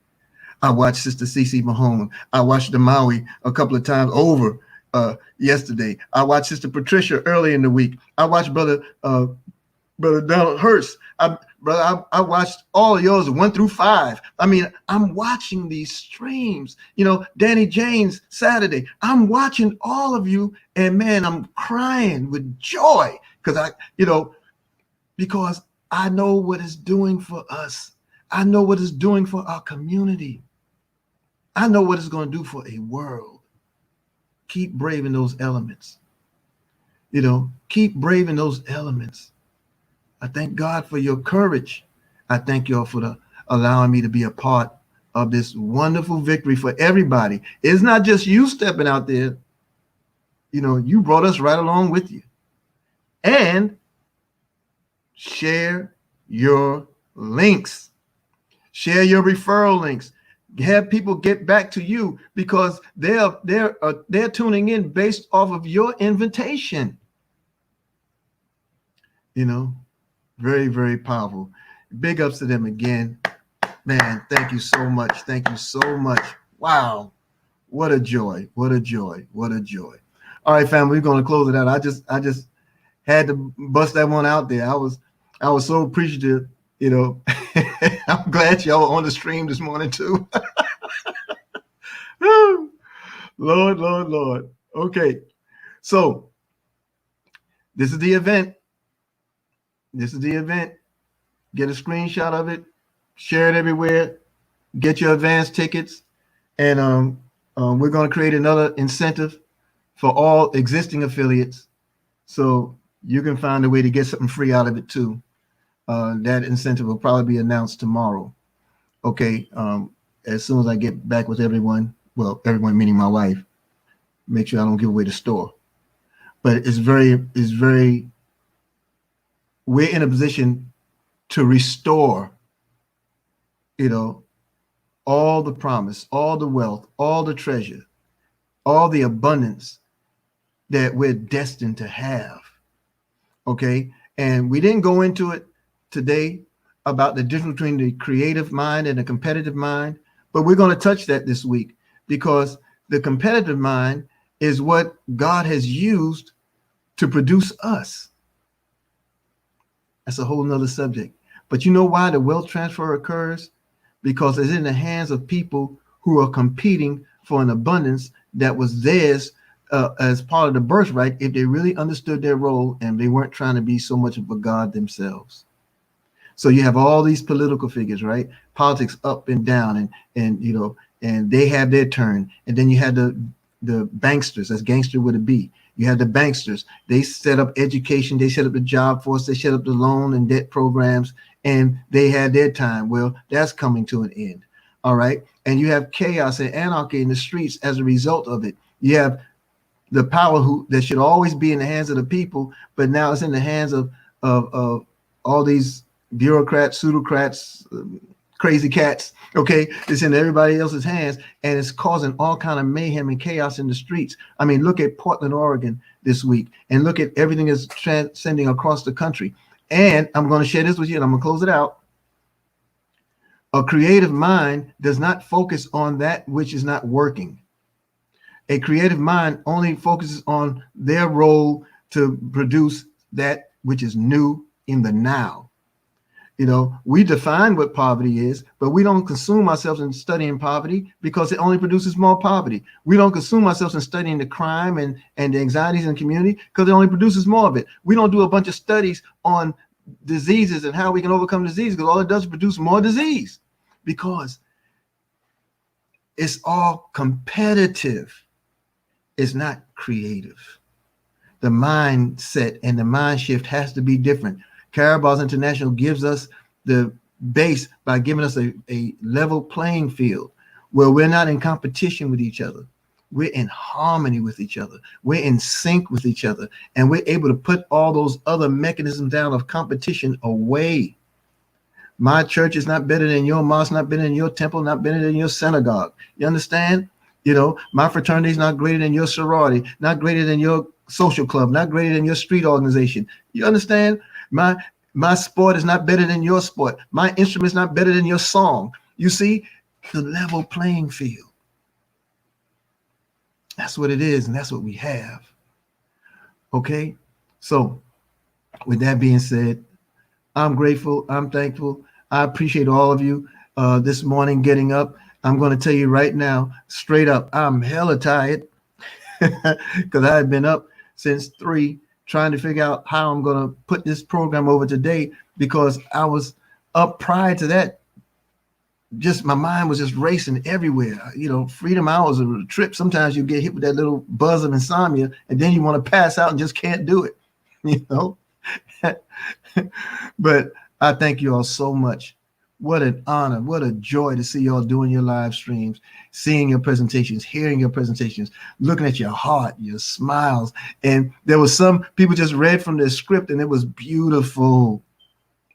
I watched Sister Cece Mahone. I watched the Maui a couple of times over yesterday. I watched Sister Patricia early in the week. I watched Brother Donald Hurst. I watched all of yours 1 through 5. I mean, I'm watching these streams. Danny James Saturday. I'm watching all of you, and man, I'm crying with joy because because I know what it's doing for us. I know what it's doing for our community. I know what it's going to do for a world. Keep braving those elements. Keep braving those elements. I thank God for your courage. I thank y'all for allowing me to be a part of this wonderful victory for everybody. It's not just you stepping out there. You brought us right along with you. And share your links. Share your referral links. Have people get back to you because they're tuning in based off of your invitation. Very, very powerful. Big ups to them again. Man, thank you so much. Thank you so much. Wow. What a joy. What a joy. What a joy. All right, family, we're going to close it out. I just had to bust that one out there. I was so appreciative, I'm glad y'all on the stream this morning too. Lord. Okay. So this is the event. Get a screenshot of it, share it everywhere, get your advance tickets. And we're going to create another incentive for all existing affiliates. So you can find a way to get something free out of it too. That incentive will probably be announced tomorrow. Okay. As soon as I get back with everyone, well, everyone meaning my wife, make sure I don't give away the store. But we're in a position to restore, all the promise, all the wealth, all the treasure, all the abundance that we're destined to have. Okay. And we didn't go into it today about the difference between the creative mind and the competitive mind, but we're going to touch that this week because the competitive mind is what God has used to produce us. That's a whole nother subject. But you know why the wealth transfer occurs? Because it's in the hands of people who are competing for an abundance that was theirs as part of the birthright if they really understood their role and they weren't trying to be so much of a god themselves. So you have all these political figures, right? Politics up and down, and they have their turn. And then you had the banksters, that's gangster with a B. You have the banksters. They set up education. They set up the job force. They set up the loan and debt programs, and they had their time. Well, that's coming to an end. All right. And you have chaos and anarchy in the streets as a result of it. You have the power that should always be in the hands of the people, but now it's in the hands of all these bureaucrats, pseudocrats, crazy cats. Okay, it's in everybody else's hands, and it's causing all kind of mayhem and chaos in the streets. I mean, look at Portland, Oregon this week, and look at everything that's transcending across the country. And I'm going to share this with you, and I'm going to close it out. A creative mind does not focus on that which is not working. A creative mind only focuses on their role to produce that which is new in the now. We define what poverty is, but we don't consume ourselves in studying poverty because it only produces more poverty. We don't consume ourselves in studying the crime and the anxieties in the community because it only produces more of it. We don't do a bunch of studies on diseases and how we can overcome disease because all it does is produce more disease because it's all competitive. It's not creative. the mindset and the mind shift has to be different. Carabal's International gives us the base by giving us a level playing field where we're not in competition with each other. We're in harmony with each other. We're in sync with each other. And we're able to put all those other mechanisms down of competition away. My church is not better than your mosque, not better than your temple, not better than your synagogue. You understand? You know, my fraternity is not greater than your sorority, not greater than your social club, not greater than your street organization. You understand? My sport is not better than your sport. My instrument is not better than your song. You see, the level playing field. That's what it is, and that's what we have. Okay? So, with that being said, I'm grateful. I'm thankful. I appreciate all of you this morning getting up. I'm going to tell you right now, straight up, I'm hella tired because I had been up since 3 trying to figure out how I'm going to put this program over today because I was up prior to that. Just my mind was just racing everywhere. You know, freedom hours of a trip. Sometimes you get hit with that little buzz of insomnia and then you want to pass out and just can't do it, you know. But I thank you all so much. What an honor, what a joy to see y'all doing your live streams, seeing your presentations, hearing your presentations, looking at your heart, your smiles. And there was some people just read from the script and it was beautiful.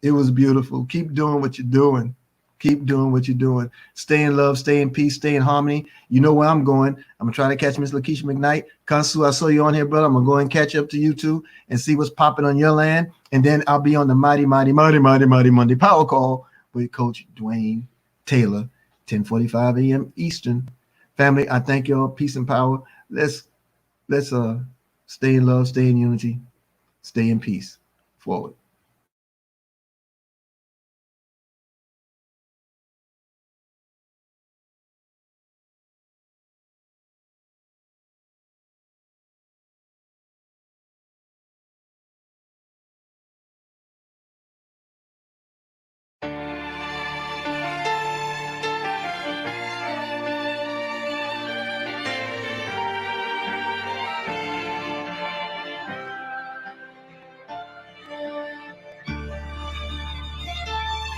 It was beautiful. Keep doing what you're doing. Keep doing what you're doing. Stay in love, stay in peace, stay in harmony. You know where I'm going. I'm going to try to catch Miss Lakeisha McKnight. Kansu, I saw you on here, brother. I'm going to go and catch up to you too and see what's popping on your land. And then I'll be on the mighty Monday Power Call with Coach Dwayne Taylor, 10:45 a.m. Eastern. Family, I thank y'all. Peace and power. Let's stay in love, stay in unity, stay in peace. Forward.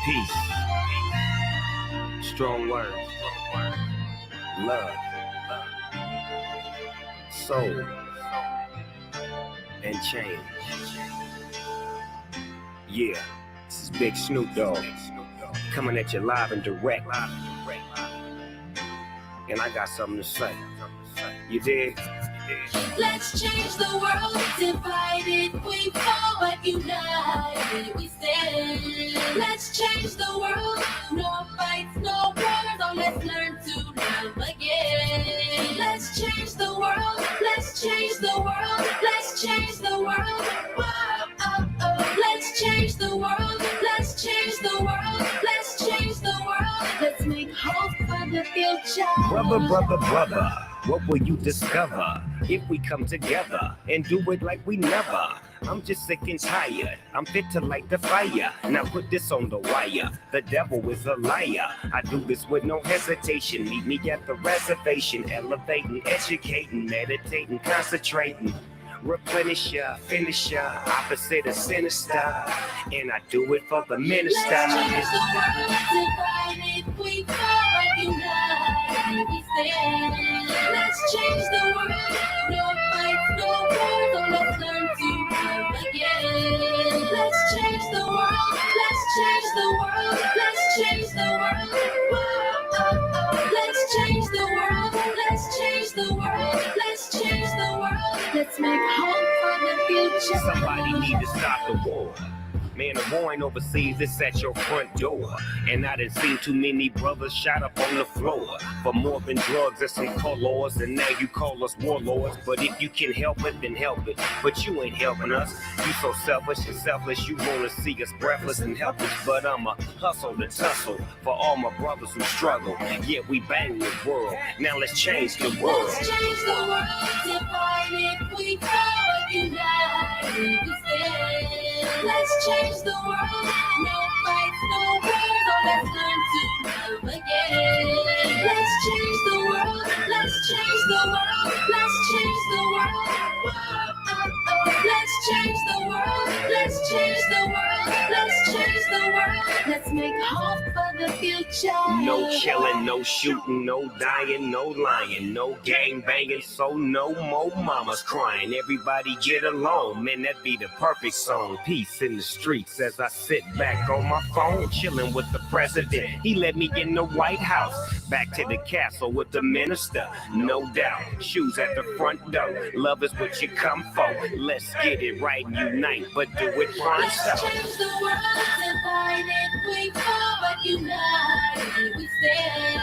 Peace. Strong words. Love. Soul. And change. Yeah. This is Big Snoop Dogg. Coming at you live and direct. And I got something to say. You dig? Let's change the world. Divided we fall, but united we stand. Let's change the world. No fights, no wars. Oh, let's learn to love again. Let's change the world. Let's change the world. Let's change the world. Whoa, oh, oh. Let's change the world. Let's change the world. Let's change the world. Let's make hope for the future. Brother, what will you discover if we come together and do it like we never? I'm just sick and tired. I'm fit to light the fire. Now put this on the wire. The devil is a liar. I do this with no hesitation. Meet me at the reservation. Elevating, educating, meditating, concentrating. Replenisher, finisher, opposite of sinister. And I do it for the minister. Let's change the world. Divided we fall, but united we stand. Let's change the world. No fights, no wars. Oh, let's learn to love again. Let's change the world. Let's change the world. Let's change the world. Whoa, oh, oh. Let's change the world. Let's change the world. Let's change the world. Let's make hope for the future. Somebody need to stop the war. Man, the war ain't overseas, it's at your front door. And I done seen too many brothers shot up on the floor for more than drugs and some colors. And now you call us warlords. But if you can help it, then help it. But you ain't helping us. You so selfish and selfless, you wanna see us breathless and helpless. But I'ma hustle to tussle for all my brothers who struggle. Yeah, we bang the world. Now let's change the world. Let's change the world. Divided we fall, united we stand. Let's change the world. No fights, no wars. Oh, let's learn to love again. Let's change the world. Let's change the world. Let's change the world. Whoa, oh, oh. make hope for the future. No killing, no shooting, no dying, no lying, no gang banging, so no more mamas crying. Everybody get along, man, that be the perfect song. Peace in the streets as I sit back on my phone, chilling with the president. He let me in the White House, back to the castle with the minister. No doubt, shoes at the front door. Love is what you come for. Let's get it right and unite, but do it fine. Let's change the world, divided we fall, but united we stand.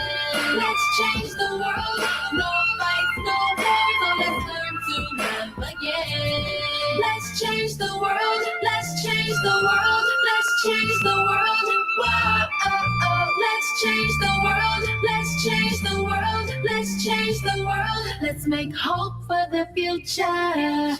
Let's change the world, no fights, no wars, so let's learn to love again. Let's change the world, let's change the world, let's change the world. Whoa, oh, oh. Let's change the world, let's change the world, let's change the world. Let's make hope for the future.